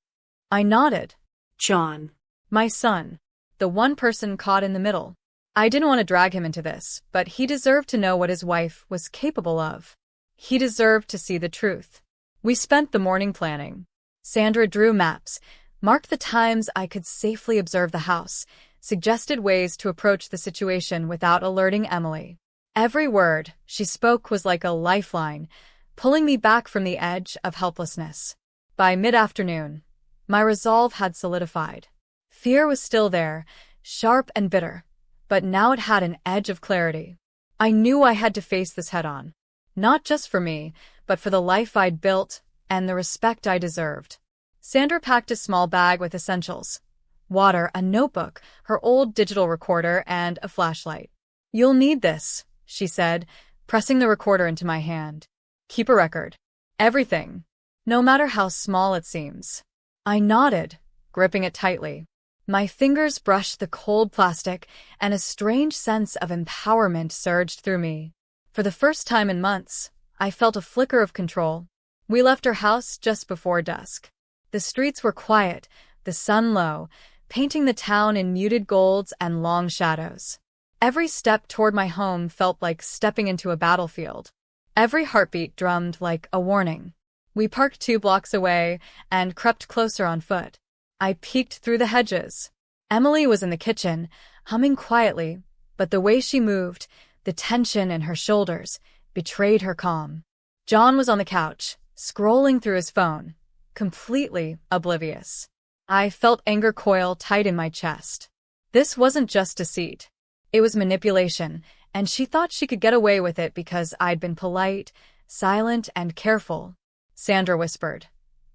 I nodded. John. My son. The one person caught in the middle. I didn't want to drag him into this, but he deserved to know what his wife was capable of. He deserved to see the truth. We spent the morning planning. Sandra drew maps, marked the times I could safely observe the house, suggested ways to approach the situation without alerting Emily. Every word she spoke was like a lifeline, pulling me back from the edge of helplessness. By mid-afternoon, my resolve had solidified. Fear was still there, sharp and bitter, but now it had an edge of clarity. I knew I had to face this head-on. Not just for me, but for the life I'd built and the respect I deserved. Sandra packed a small bag with essentials: water, a notebook, her old digital recorder, and a flashlight. "You'll need this," she said, pressing the recorder into my hand. "Keep a record. Everything. No matter how small it seems." I nodded, gripping it tightly. My fingers brushed the cold plastic, and a strange sense of empowerment surged through me. For the first time in months, I felt a flicker of control. We left her house just before dusk. The streets were quiet, the sun low, painting the town in muted golds and long shadows. Every step toward my home felt like stepping into a battlefield. Every heartbeat drummed like a warning. We parked 2 blocks away and crept closer on foot. I peeked through the hedges. Emily was in the kitchen, humming quietly, but the way she moved, the tension in her shoulders, betrayed her calm. John was on the couch, scrolling through his phone, completely oblivious. I felt anger coil tight in my chest. This wasn't just deceit. It was manipulation, and she thought she could get away with it because I'd been polite, silent, and careful. Sandra whispered,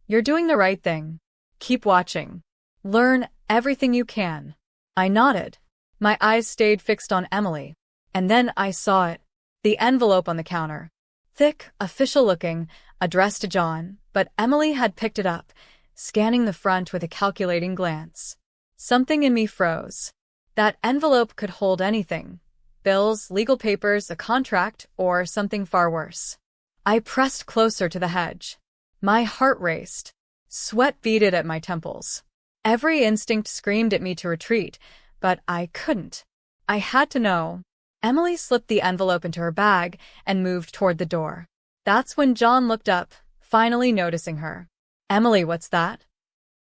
"You're doing the right thing. Keep watching. Learn everything you can." I nodded. My eyes stayed fixed on Emily. And then I saw it. The envelope on the counter. Thick, official-looking, addressed to John, but Emily had picked it up, scanning the front with a calculating glance. Something in me froze. That envelope could hold anything: bills, legal papers, a contract, or something far worse. I pressed closer to the hedge. My heart raced. Sweat beaded at my temples. Every instinct screamed at me to retreat, but I couldn't. I had to know. Emily slipped the envelope into her bag and moved toward the door. That's when John looked up, finally noticing her. "Emily, what's that?"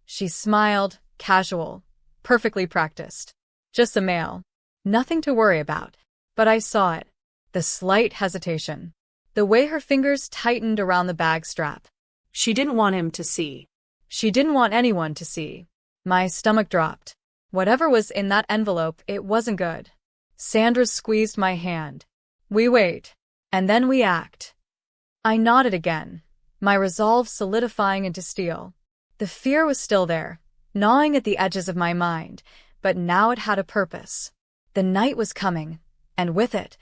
She smiled, casual, perfectly practiced. "Just a mail. Nothing to worry about." But I saw it. The slight hesitation. The way her fingers tightened around the bag strap. She didn't want him to see. She didn't want anyone to see. My stomach dropped. Whatever was in that envelope, it wasn't good. Sandra squeezed my hand. "We wait. And then we act." I nodded again, my resolve solidifying into steel. The fear was still there, gnawing at the edges of my mind, but now it had a purpose. The night was coming, and with it,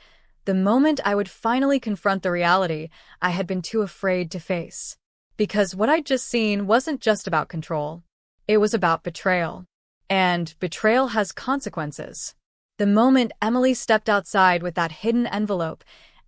the moment I would finally confront the reality I had been too afraid to face. Because what I'd just seen wasn't just about control. It was about betrayal. And betrayal has consequences. The moment Emily stepped outside with that hidden envelope,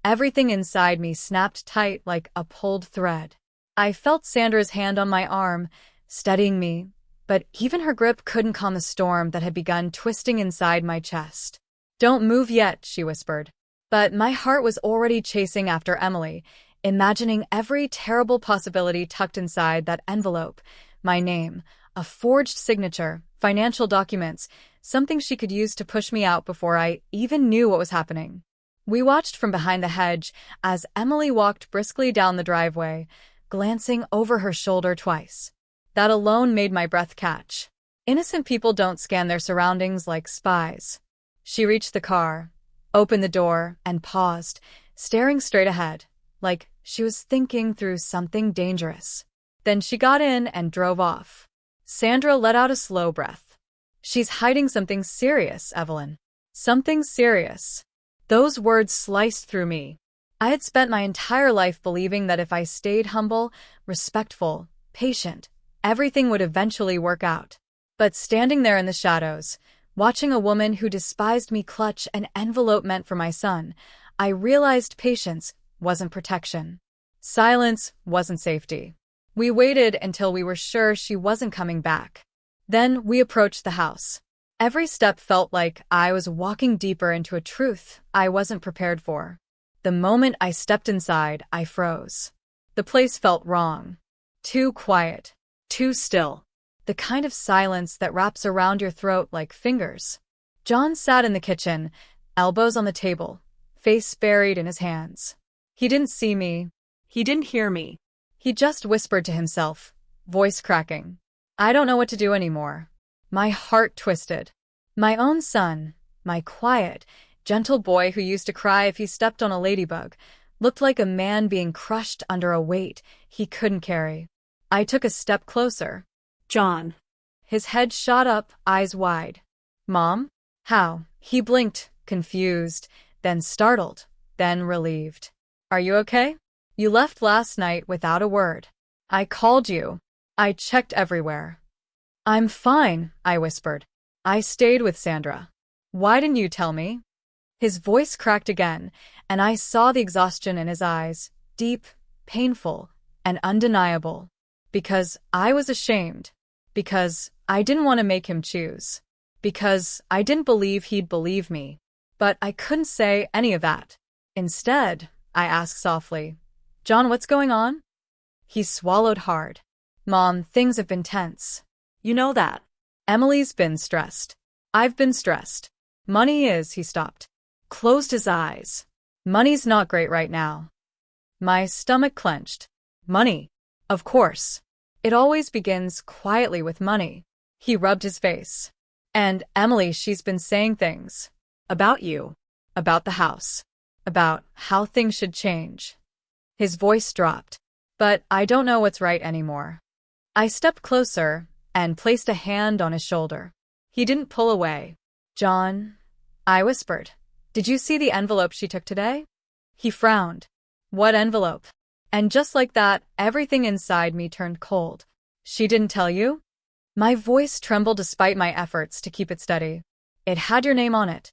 everything inside me snapped tight like a pulled thread. I felt Sandra's hand on my arm, steadying me, but even her grip couldn't calm the storm that had begun twisting inside my chest. "Don't move yet," she whispered. But my heart was already chasing after Emily, imagining every terrible possibility tucked inside that envelope: my name, a forged signature, financial documents, something she could use to push me out before I even knew what was happening. We watched from behind the hedge as Emily walked briskly down the driveway, glancing over her shoulder twice. That alone made my breath catch. Innocent people don't scan their surroundings like spies. She reached the car, opened the door, and paused, staring straight ahead, like she was thinking through something dangerous. Then she got in and drove off. Sandra let out a slow breath. "She's hiding something serious, Evelyn. Something serious." Those words sliced through me. I had spent my entire life believing that if I stayed humble, respectful, patient, everything would eventually work out. But standing there in the shadows, watching a woman who despised me clutch an envelope meant for my son, I realized patience wasn't protection. Silence wasn't safety. We waited until we were sure she wasn't coming back. Then we approached the house. Every step felt like I was walking deeper into a truth I wasn't prepared for. The moment I stepped inside, I froze. The place felt wrong. Too quiet. Too still. The kind of silence that wraps around your throat like fingers. John sat in the kitchen, elbows on the table, face buried in his hands. He didn't see me. He didn't hear me. He just whispered to himself, voice cracking. I don't know what to do anymore. My heart twisted. My own son, my quiet, gentle boy who used to cry if he stepped on a ladybug, looked like a man being crushed under a weight he couldn't carry. I took a step closer. John. His head shot up, eyes wide. Mom? How? He blinked, confused, then startled, then relieved. Are you okay? You left last night without a word. I called you. I checked everywhere. I'm fine, I whispered. I stayed with Sandra. Why didn't you tell me? His voice cracked again, and I saw the exhaustion in his eyes, deep, painful, and undeniable. Because I was ashamed. Because I didn't want to make him choose. Because I didn't believe he'd believe me. But I couldn't say any of that. Instead, I asked softly, John, what's going on? He swallowed hard. Mom, things have been tense. You know that. Emily's been stressed. I've been stressed. Money is, he stopped. Closed his eyes. Money's not great right now. My stomach clenched. Money. Of course. It always begins quietly with money. He rubbed his face. And Emily, she's been saying things. About you. About the house. About how things should change. His voice dropped. But I don't know what's right anymore. I stepped closer and placed a hand on his shoulder. He didn't pull away. John, I whispered. Did you see the envelope she took today? He frowned. What envelope? And just like that, everything inside me turned cold. She didn't tell you? My voice trembled despite my efforts to keep it steady. It had your name on it.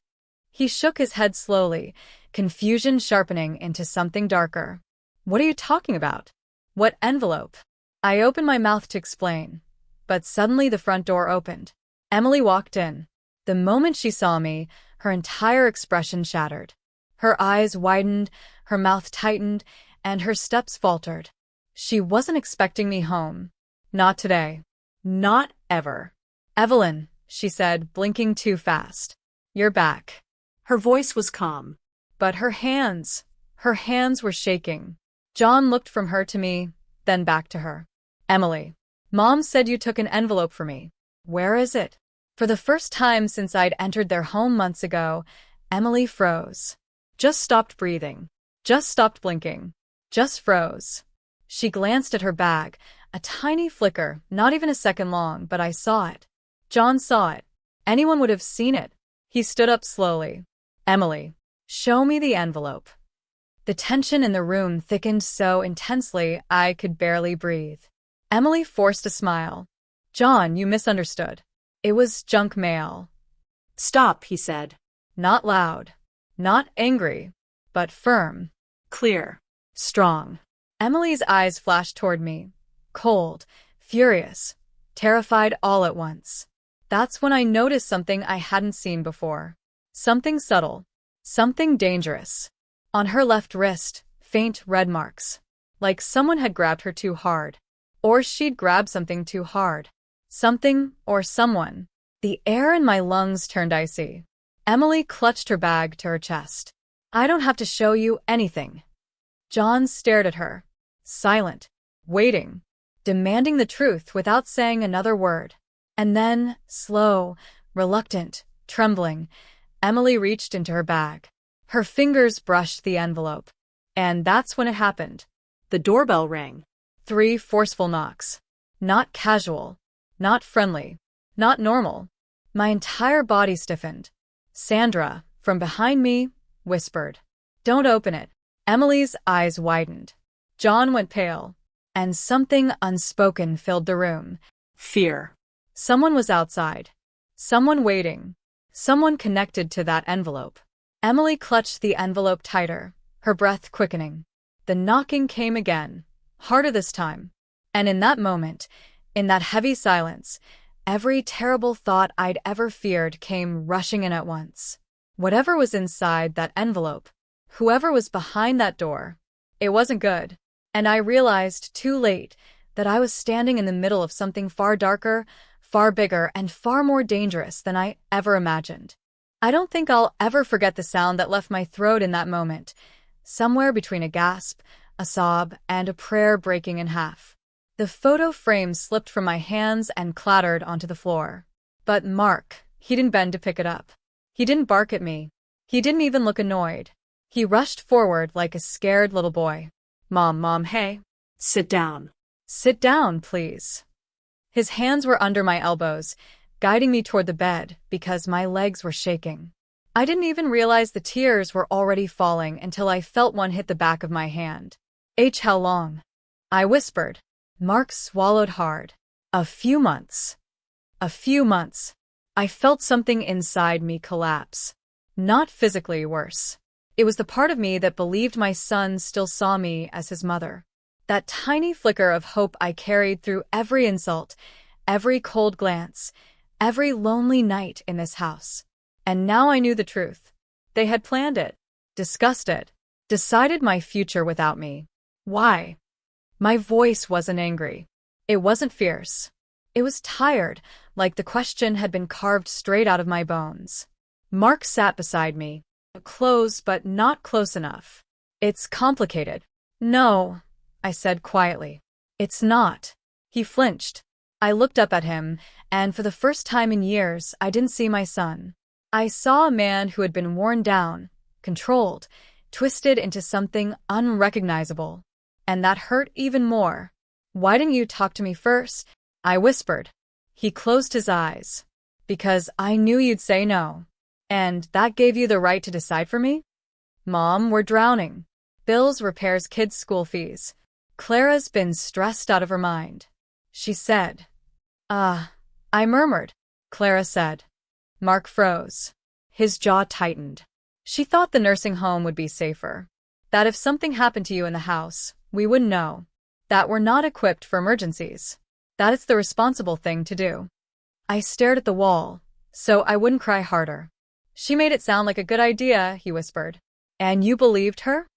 He shook his head slowly, confusion sharpening into something darker. What are you talking about? What envelope? I opened my mouth to explain, but suddenly the front door opened. Emily walked in. The moment she saw me, her entire expression shattered. Her eyes widened, her mouth tightened, and her steps faltered. She wasn't expecting me home. Not today. Not ever. Evelyn, she said, blinking too fast. You're back. Her voice was calm. But her hands were shaking. John looked from her to me, then back to her. Emily, Mom said you took an envelope for me. Where is it? For the first time since I'd entered their home months ago, Emily froze. Just stopped breathing. Just stopped blinking. Just froze. She glanced at her bag, a tiny flicker, not even a second long, but I saw it. John saw it. Anyone would have seen it. He stood up slowly. Emily, show me the envelope. The tension in the room thickened so intensely I could barely breathe. Emily forced a smile. John, you misunderstood. It was junk mail. Stop, he said. Not loud. Not angry. But firm. Clear. Strong. Emily's eyes flashed toward me. Cold. Furious. Terrified all at once. That's when I noticed something I hadn't seen before. Something subtle. Something dangerous. On her left wrist, faint red marks. Like someone had grabbed her too hard. Or she'd grabbed something too hard. Something or someone. The air in my lungs turned icy. Emily clutched her bag to her chest. I don't have to show you anything. John stared at her. Silent. Waiting. Demanding the truth without saying another word. And then, slow, reluctant, trembling, Emily reached into her bag. Her fingers brushed the envelope. And that's when it happened. The doorbell rang. 3 forceful knocks. Not casual. Not friendly. Not normal. My entire body stiffened. Sandra, from behind me, whispered. Don't open it. Emily's eyes widened. John went pale. And something unspoken filled the room. Fear. Someone was outside. Someone waiting. Someone connected to that envelope. Emily clutched the envelope tighter, her breath quickening. The knocking came again, harder this time. And in that moment, in that heavy silence, every terrible thought I'd ever feared came rushing in at once. Whatever was inside that envelope, whoever was behind that door, it wasn't good. And I realized too late that I was standing in the middle of something far darker, far bigger, and far more dangerous than I ever imagined. I don't think I'll ever forget the sound that left my throat in that moment. Somewhere between a gasp, a sob, and a prayer breaking in half. The photo frame slipped from my hands and clattered onto the floor. But Mark, he didn't bend to pick it up. He didn't bark at me. He didn't even look annoyed. He rushed forward like a scared little boy. Mom, hey. Sit down. Sit down, please. His hands were under my elbows, guiding me toward the bed because my legs were shaking. I didn't even realize the tears were already falling until I felt one hit the back of my hand. How long? I whispered. Mark swallowed hard. A few months. A few months. I felt something inside me collapse. Not physically worse. It was the part of me that believed my son still saw me as his mother. That tiny flicker of hope I carried through every insult, every cold glance, every lonely night in this house. And now I knew the truth. They had planned it, discussed it, decided my future without me. Why? My voice wasn't angry. It wasn't fierce. It was tired, like the question had been carved straight out of my bones. Mark sat beside me, close but not close enough. It's complicated. No, I said quietly. It's not. He flinched. I looked up at him, and for the first time in years, I didn't see my son. I saw a man who had been worn down, controlled, twisted into something unrecognizable. And that hurt even more. Why didn't you talk to me first? I whispered. He closed his eyes. Because I knew you'd say no. And that gave you the right to decide for me? Mom, we're drowning. Bills, repairs, kids' school fees. Clara's been stressed out of her mind. She said. I murmured. Clara said. Mark froze. His jaw tightened. She thought the nursing home would be safer. That if something happened to you in the house, we wouldn't know. That we're not equipped for emergencies. That it's the responsible thing to do. I stared at the wall, so I wouldn't cry harder. She made it sound like a good idea, he whispered. And you believed her?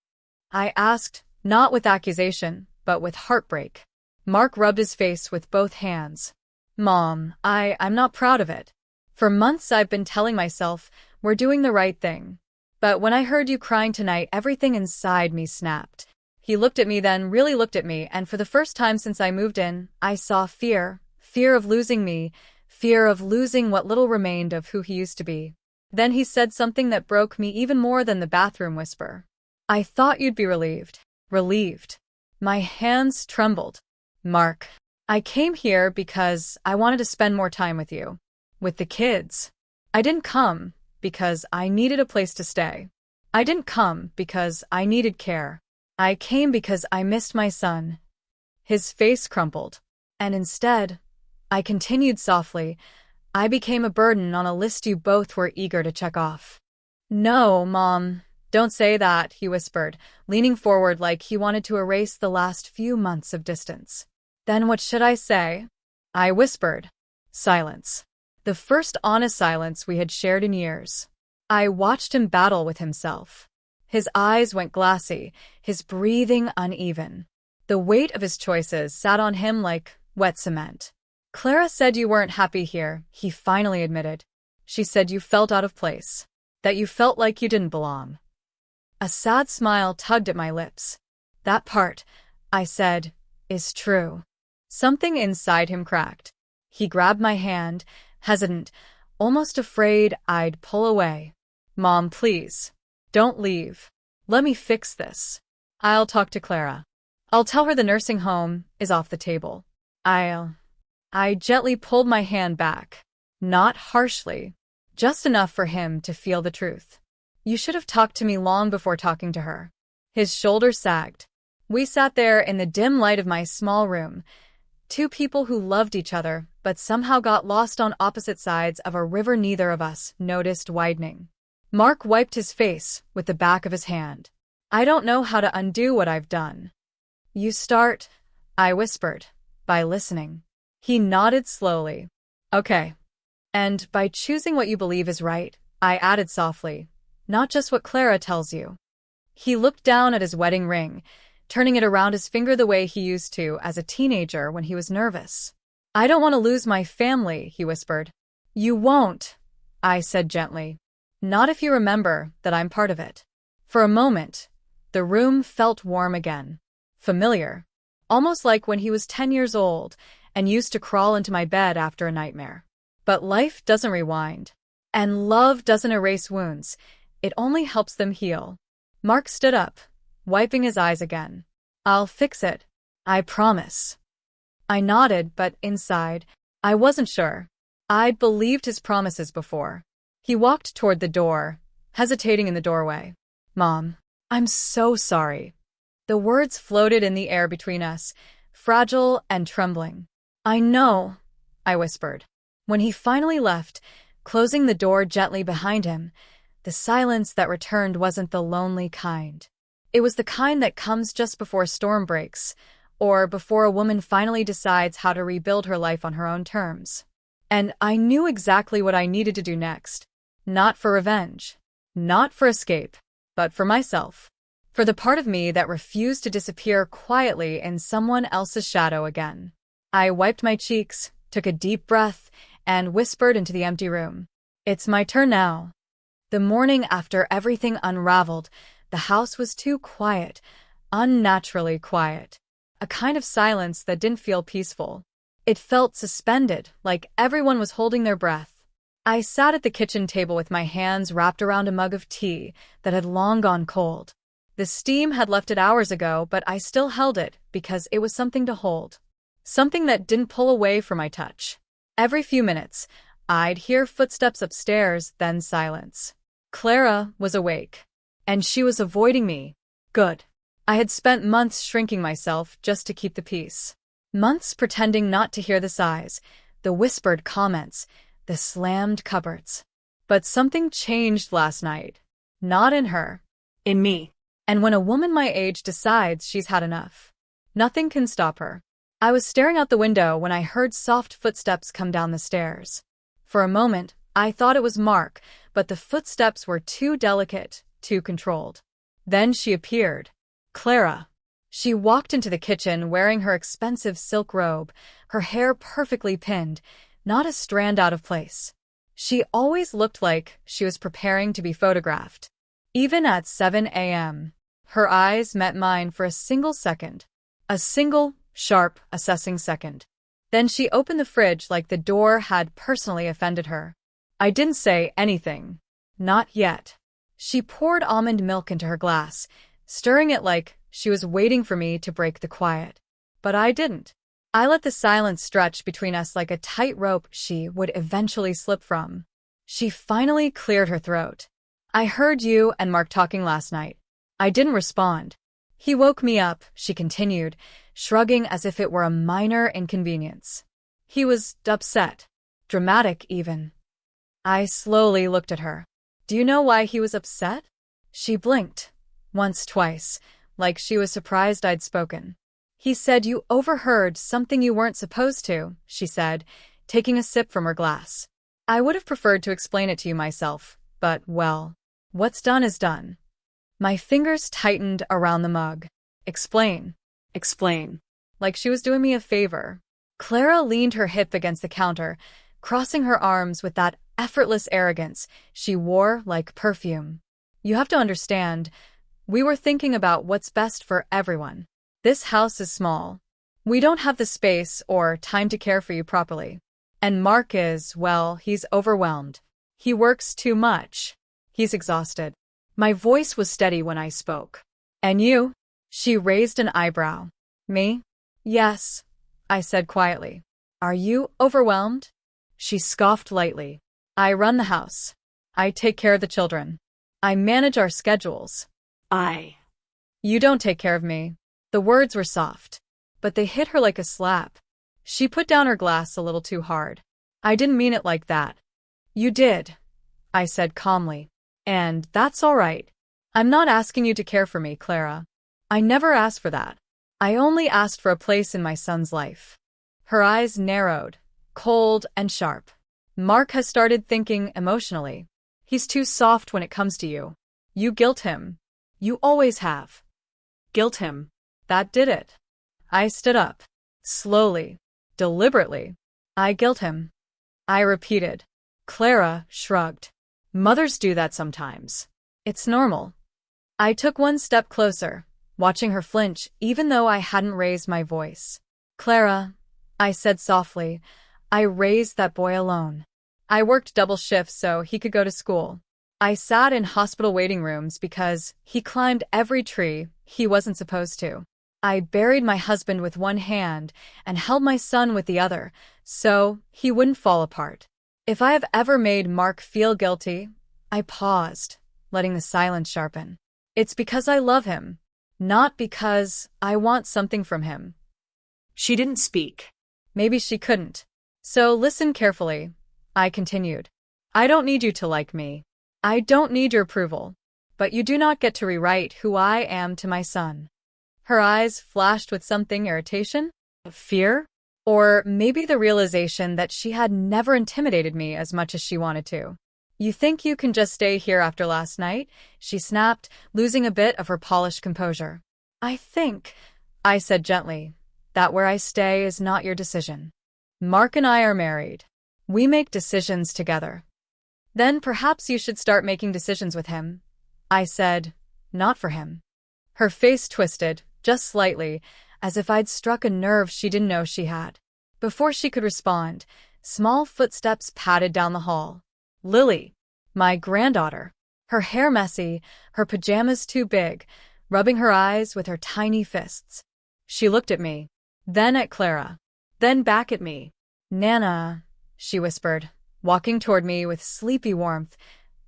I asked, not with accusation, but with heartbreak. Mark rubbed his face with both hands. Mom, I'm not proud of it. For months I've been telling myself, we're doing the right thing. But when I heard you crying tonight, everything inside me snapped. He looked at me, then really looked at me, and for the first time since I moved in, I saw fear. Fear of losing me. Fear of losing what little remained of who he used to be. Then he said something that broke me even more than the bathroom whisper. I thought you'd be relieved. Relieved. My hands trembled. Mark, I came here because I wanted to spend more time with you. With the kids. I didn't come because I needed a place to stay. I didn't come because I needed care. I came because I missed my son. His face crumpled. And instead, I continued softly, I became a burden on a list you both were eager to check off. No, Mom, don't say that, he whispered, leaning forward like he wanted to erase the last few months of distance. Then what should I say? I whispered. Silence. The first honest silence we had shared in years. I watched him battle with himself. His eyes went glassy, his breathing uneven. The weight of his choices sat on him like wet cement. Clara said you weren't happy here, he finally admitted. She said you felt out of place, that you felt like you didn't belong. A sad smile tugged at my lips. That part, I said, is true. Something inside him cracked. He grabbed my hand, hesitant, almost afraid I'd pull away. Mom, please. Don't leave. Let me fix this. I'll talk to Clara. I'll tell her the nursing home is off the table. I gently pulled my hand back. Not harshly. Just enough for him to feel the truth. You should have talked to me long before talking to her. His shoulders sagged. We sat there in the dim light of my small room. Two people who loved each other, but somehow got lost on opposite sides of a river neither of us noticed widening. Mark wiped his face with the back of his hand. I don't know how to undo what I've done. You start, I whispered, by listening. He nodded slowly. Okay. And by choosing what you believe is right, I added softly, not just what Clara tells you. He looked down at his wedding ring, turning it around his finger the way he used to as a teenager when he was nervous. I don't want to lose my family, he whispered. You won't, I said gently. Not if you remember that I'm part of it. For a moment, the room felt warm again. familiar. Almost like when he was 10 years old and used to crawl into my bed after a nightmare. But life doesn't rewind. And love doesn't erase wounds. It only helps them heal. Mark stood up, wiping his eyes again. I'll fix it. I promise. I nodded, but inside, I wasn't sure. I'd believed his promises before. He walked toward the door, hesitating in the doorway. Mom, I'm so sorry. The words floated in the air between us, fragile and trembling. I know, I whispered. When he finally left, closing the door gently behind him, the silence that returned wasn't the lonely kind. It was the kind that comes just before a storm breaks, or before a woman finally decides how to rebuild her life on her own terms. And I knew exactly what I needed to do next. Not for revenge. Not for escape. But for myself. For the part of me that refused to disappear quietly in someone else's shadow again. I wiped my cheeks, took a deep breath, and whispered into the empty room. It's my turn now. The morning after everything unraveled, the house was too quiet, unnaturally quiet. A kind of silence that didn't feel peaceful. It felt suspended, like everyone was holding their breath. I sat at the kitchen table with my hands wrapped around a mug of tea that had long gone cold. The steam had left it hours ago, but I still held it because it was something to hold. Something that didn't pull away from my touch. Every few minutes, I'd hear footsteps upstairs, then silence. Clara was awake. And she was avoiding me. Good. I had spent months shrinking myself just to keep the peace. Months pretending not to hear the sighs, the whispered comments, the slammed cupboards. But something changed last night. Not in her. In me. And when a woman my age decides she's had enough, nothing can stop her. I was staring out the window when I heard soft footsteps come down the stairs. For a moment, I thought it was Mark, but the footsteps were too delicate, too controlled. Then she appeared. Clara. She walked into the kitchen wearing her expensive silk robe, her hair perfectly pinned, not a strand out of place. She always looked like she was preparing to be photographed. Even at 7 a.m., her eyes met mine for a single second. A single, sharp, assessing second. Then she opened the fridge like the door had personally offended her. I didn't say anything. Not yet. She poured almond milk into her glass, stirring it like she was waiting for me to break the quiet. But I didn't. I let the silence stretch between us like a tight rope she would eventually slip from. She finally cleared her throat. I heard you and Mark talking last night. I didn't respond. He woke me up, she continued, shrugging as if it were a minor inconvenience. He was upset. Dramatic, even. I slowly looked at her. Do you know why he was upset? She blinked. Once, twice, like she was surprised I'd spoken. He said you overheard something you weren't supposed to, she said, taking a sip from her glass. I would have preferred to explain it to you myself, but, well, what's done is done. My fingers tightened around the mug. Explain. Explain. Like she was doing me a favor. Clara leaned her hip against the counter, crossing her arms with that effortless arrogance she wore like perfume. You have to understand, we were thinking about what's best for everyone. This house is small. We don't have the space or time to care for you properly. And Mark is, well, he's overwhelmed. He works too much. He's exhausted. My voice was steady when I spoke. And you? She raised an eyebrow. Me? Yes, I said quietly. Are you overwhelmed? She scoffed lightly. I run the house. I take care of the children. I manage our schedules. You don't take care of me. The words were soft, but they hit her like a slap. She put down her glass a little too hard. I didn't mean it like that. You did, I said calmly. And that's all right. I'm not asking you to care for me, Clara. I never asked for that. I only asked for a place in my son's life. Her eyes narrowed, cold and sharp. Mark has started thinking emotionally. He's too soft when it comes to you. You guilt him. You always have. Guilt him. That did it. I stood up. Slowly. Deliberately. I guilt him. I repeated. Clara shrugged. Mothers do that sometimes. It's normal. I took one step closer, watching her flinch even though I hadn't raised my voice. "Clara," I said softly, "I raised that boy alone. I worked double shifts so he could go to school. I sat in hospital waiting rooms because he climbed every tree he wasn't supposed to. I buried my husband with one hand and held my son with the other so he wouldn't fall apart. If I have ever made Mark feel guilty," I paused, letting the silence sharpen, "it's because I love him, not because I want something from him." She didn't speak. Maybe she couldn't. "So listen carefully," I continued. "I don't need you to like me. I don't need your approval. But you do not get to rewrite who I am to my son." Her eyes flashed with something: irritation? Fear? Or maybe the realization that she had never intimidated me as much as she wanted to. "You think you can just stay here after last night?" she snapped, losing a bit of her polished composure. "I think," I said gently, "that where I stay is not your decision. Mark and I are married. We make decisions together." "Then perhaps you should start making decisions with him," I said, "not for him." Her face twisted, just slightly, as if I'd struck a nerve she didn't know she had. Before she could respond, small footsteps padded down the hall. Lily, my granddaughter, her hair messy, her pajamas too big, rubbing her eyes with her tiny fists. She looked at me, then at Clara, then back at me. "Nana," she whispered, walking toward me with sleepy warmth,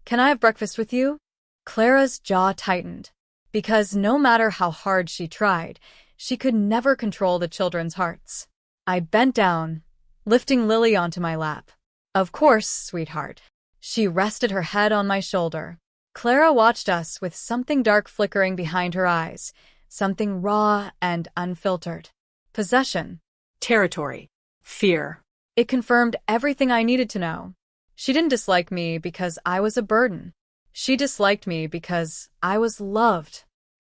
"can I have breakfast with you?" Clara's jaw tightened, because no matter how hard she tried, she could never control the children's hearts. I bent down, lifting Lily onto my lap. "Of course, sweetheart." She rested her head on my shoulder. Clara watched us with something dark flickering behind her eyes, something raw and unfiltered. Possession. Territory. Fear. It confirmed everything I needed to know. She didn't dislike me because I was a burden. She disliked me because I was loved.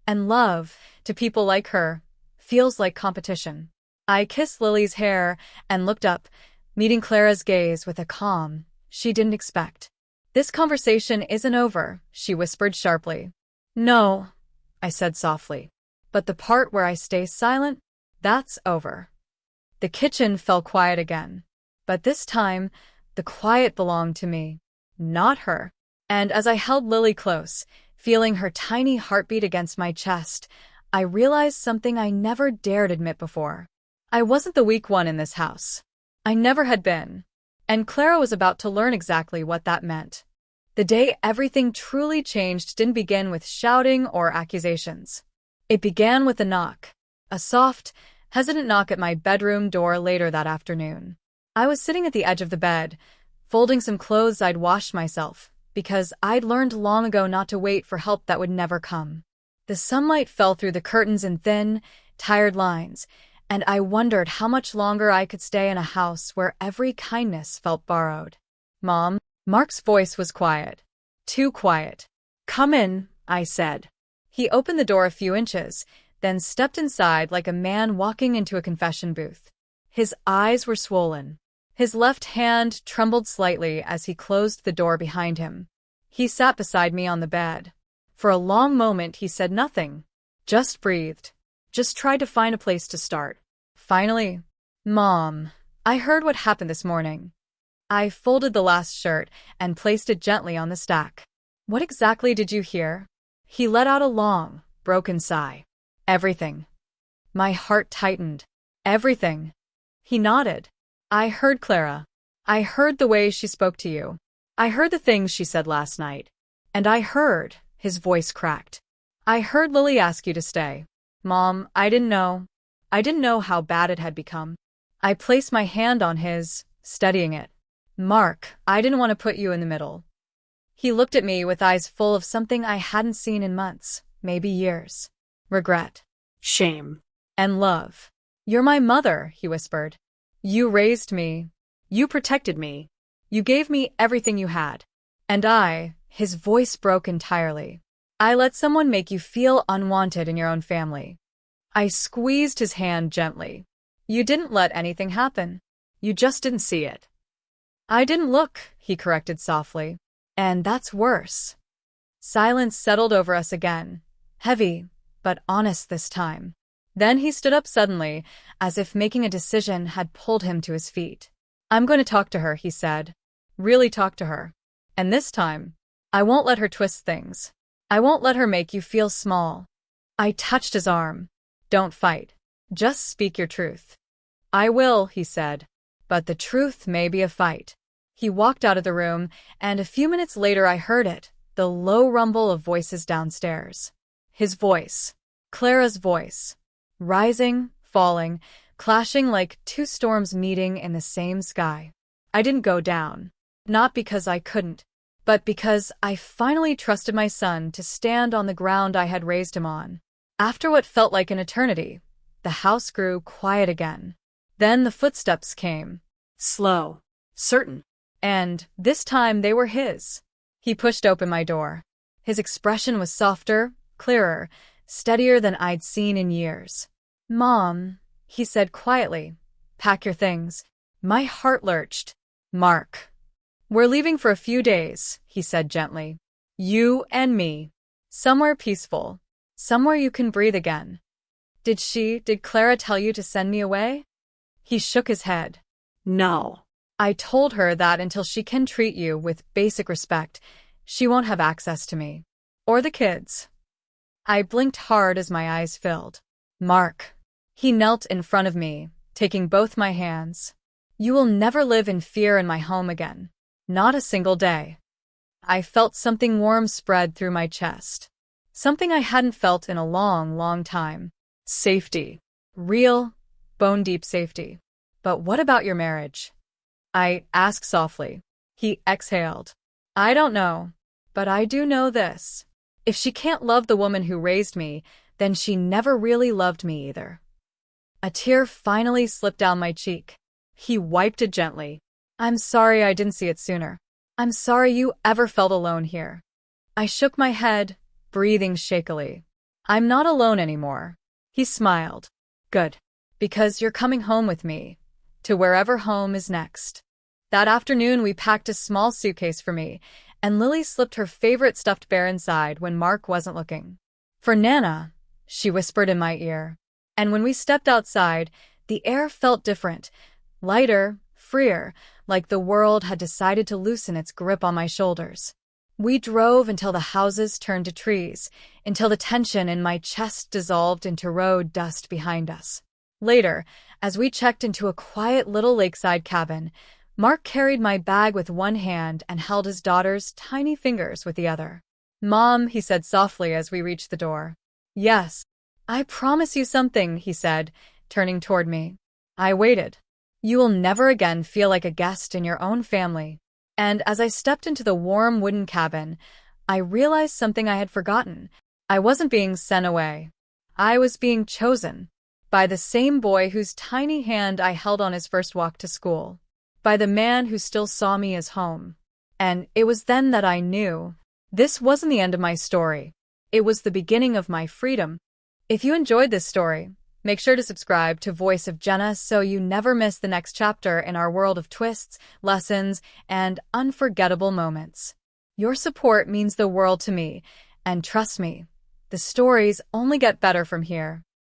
And love, to people like her, feels like competition. I kissed Lily's hair and looked up, meeting Clara's gaze with a calm she didn't expect. "This conversation isn't over," she whispered sharply. "No," I said softly. "But the part where I stay silent, that's over." The kitchen fell quiet again. But this time, the quiet belonged to me, not her. And as I held Lily close, feeling her tiny heartbeat against my chest, I realized something I never dared admit before. I wasn't the weak one in this house. I never had been. And Clara was about to learn exactly what that meant. The day everything truly changed didn't begin with shouting or accusations. It began with a knock. A soft, hesitant knock at my bedroom door later that afternoon. I was sitting at the edge of the bed, folding some clothes I'd washed myself, because I'd learned long ago not to wait for help that would never come. The sunlight fell through the curtains in thin, tired lines, and I wondered how much longer I could stay in a house where every kindness felt borrowed. "Mom," Mark's voice was quiet. Too quiet. "Come in," I said. He opened the door a few inches, then stepped inside like a man walking into a confession booth. His eyes were swollen. His left hand trembled slightly as he closed the door behind him. He sat beside me on the bed. For a long moment he said nothing, just breathed, just tried to find a place to start. Finally, "Mom, I heard what happened this morning." I folded the last shirt and placed it gently on the stack. "What exactly did you hear?" He let out a long, broken sigh. "Everything." My heart tightened. "Everything." He nodded. "I heard Clara. I heard the way she spoke to you. I heard the things she said last night. And I heard," his voice cracked, "I heard Lily ask you to stay. Mom, I didn't know. I didn't know how bad it had become." I placed my hand on his, steadying it. "Mark, I didn't want to put you in the middle." He looked at me with eyes full of something I hadn't seen in months, maybe years. Regret. Shame. And love. "You're my mother," he whispered. "You raised me. You protected me. You gave me everything you had. And his voice broke entirely. I let someone make you feel unwanted in your own family." I squeezed his hand gently. "You didn't let anything happen. You just didn't see it." "I didn't look," he corrected softly. "And that's worse." Silence settled over us again, heavy, but honest this time. Then he stood up suddenly, as if making a decision had pulled him to his feet. "I'm going to talk to her," he said. "Really talk to her. And this time, I won't let her twist things. I won't let her make you feel small." I touched his arm. "Don't fight. Just speak your truth." "I will," he said. "But the truth may be a fight." He walked out of the room, and a few minutes later I heard it, the low rumble of voices downstairs. His voice. Clara's voice. Rising, falling, clashing like two storms meeting in the same sky. I didn't go down. Not because I couldn't, but because I finally trusted my son to stand on the ground I had raised him on. After what felt like an eternity, the house grew quiet again. Then the footsteps came. Slow. Certain. And this time they were his. He pushed open my door. His expression was softer, clearer, steadier than I'd seen in years. "Mom," he said quietly, "pack your things." My heart lurched. "Mark." "We're leaving for a few days," he said gently. "You and me. Somewhere peaceful. Somewhere you can breathe again." Did Clara tell you to send me away?" He shook his head. No. "I told her that until she can treat you with basic respect, she won't have access to me. Or the kids." I blinked hard as my eyes filled. "Mark." He knelt in front of me, taking both my hands. "You will never live in fear in my home again. Not a single day." I felt something warm spread through my chest. Something I hadn't felt in a long, long time. Safety. Real, bone-deep safety. "But what about your marriage?" I asked softly. He exhaled. "I don't know. But I do know this. If she can't love the woman who raised me, then she never really loved me either." A tear finally slipped down my cheek. He wiped it gently. "I'm sorry I didn't see it sooner. I'm sorry you ever felt alone here." I shook my head, breathing shakily. "I'm not alone anymore." He smiled. "Good. Because you're coming home with me. To wherever home is next." That afternoon we packed a small suitcase for me, and Lily slipped her favorite stuffed bear inside when Mark wasn't looking. "For Nana," she whispered in my ear. And when we stepped outside, the air felt different, lighter, freer, like the world had decided to loosen its grip on my shoulders. We drove until the houses turned to trees, until the tension in my chest dissolved into road dust behind us. Later, as we checked into a quiet little lakeside cabin, Mark carried my bag with one hand and held his daughter's tiny fingers with the other. "Mom," he said softly as we reached the door. "Yes." "I promise you something," he said, turning toward me. I waited. "You will never again feel like a guest in your own family." And as I stepped into the warm wooden cabin, I realized something I had forgotten. I wasn't being sent away. I was being chosen. By the same boy whose tiny hand I held on his first walk to school. By the man who still saw me as home. And it was then that I knew. This wasn't the end of my story. It was the beginning of my freedom. If you enjoyed this story, make sure to subscribe to Voice of Jenna so you never miss the next chapter in our world of twists, lessons, and unforgettable moments. Your support means the world to me, and trust me, the stories only get better from here.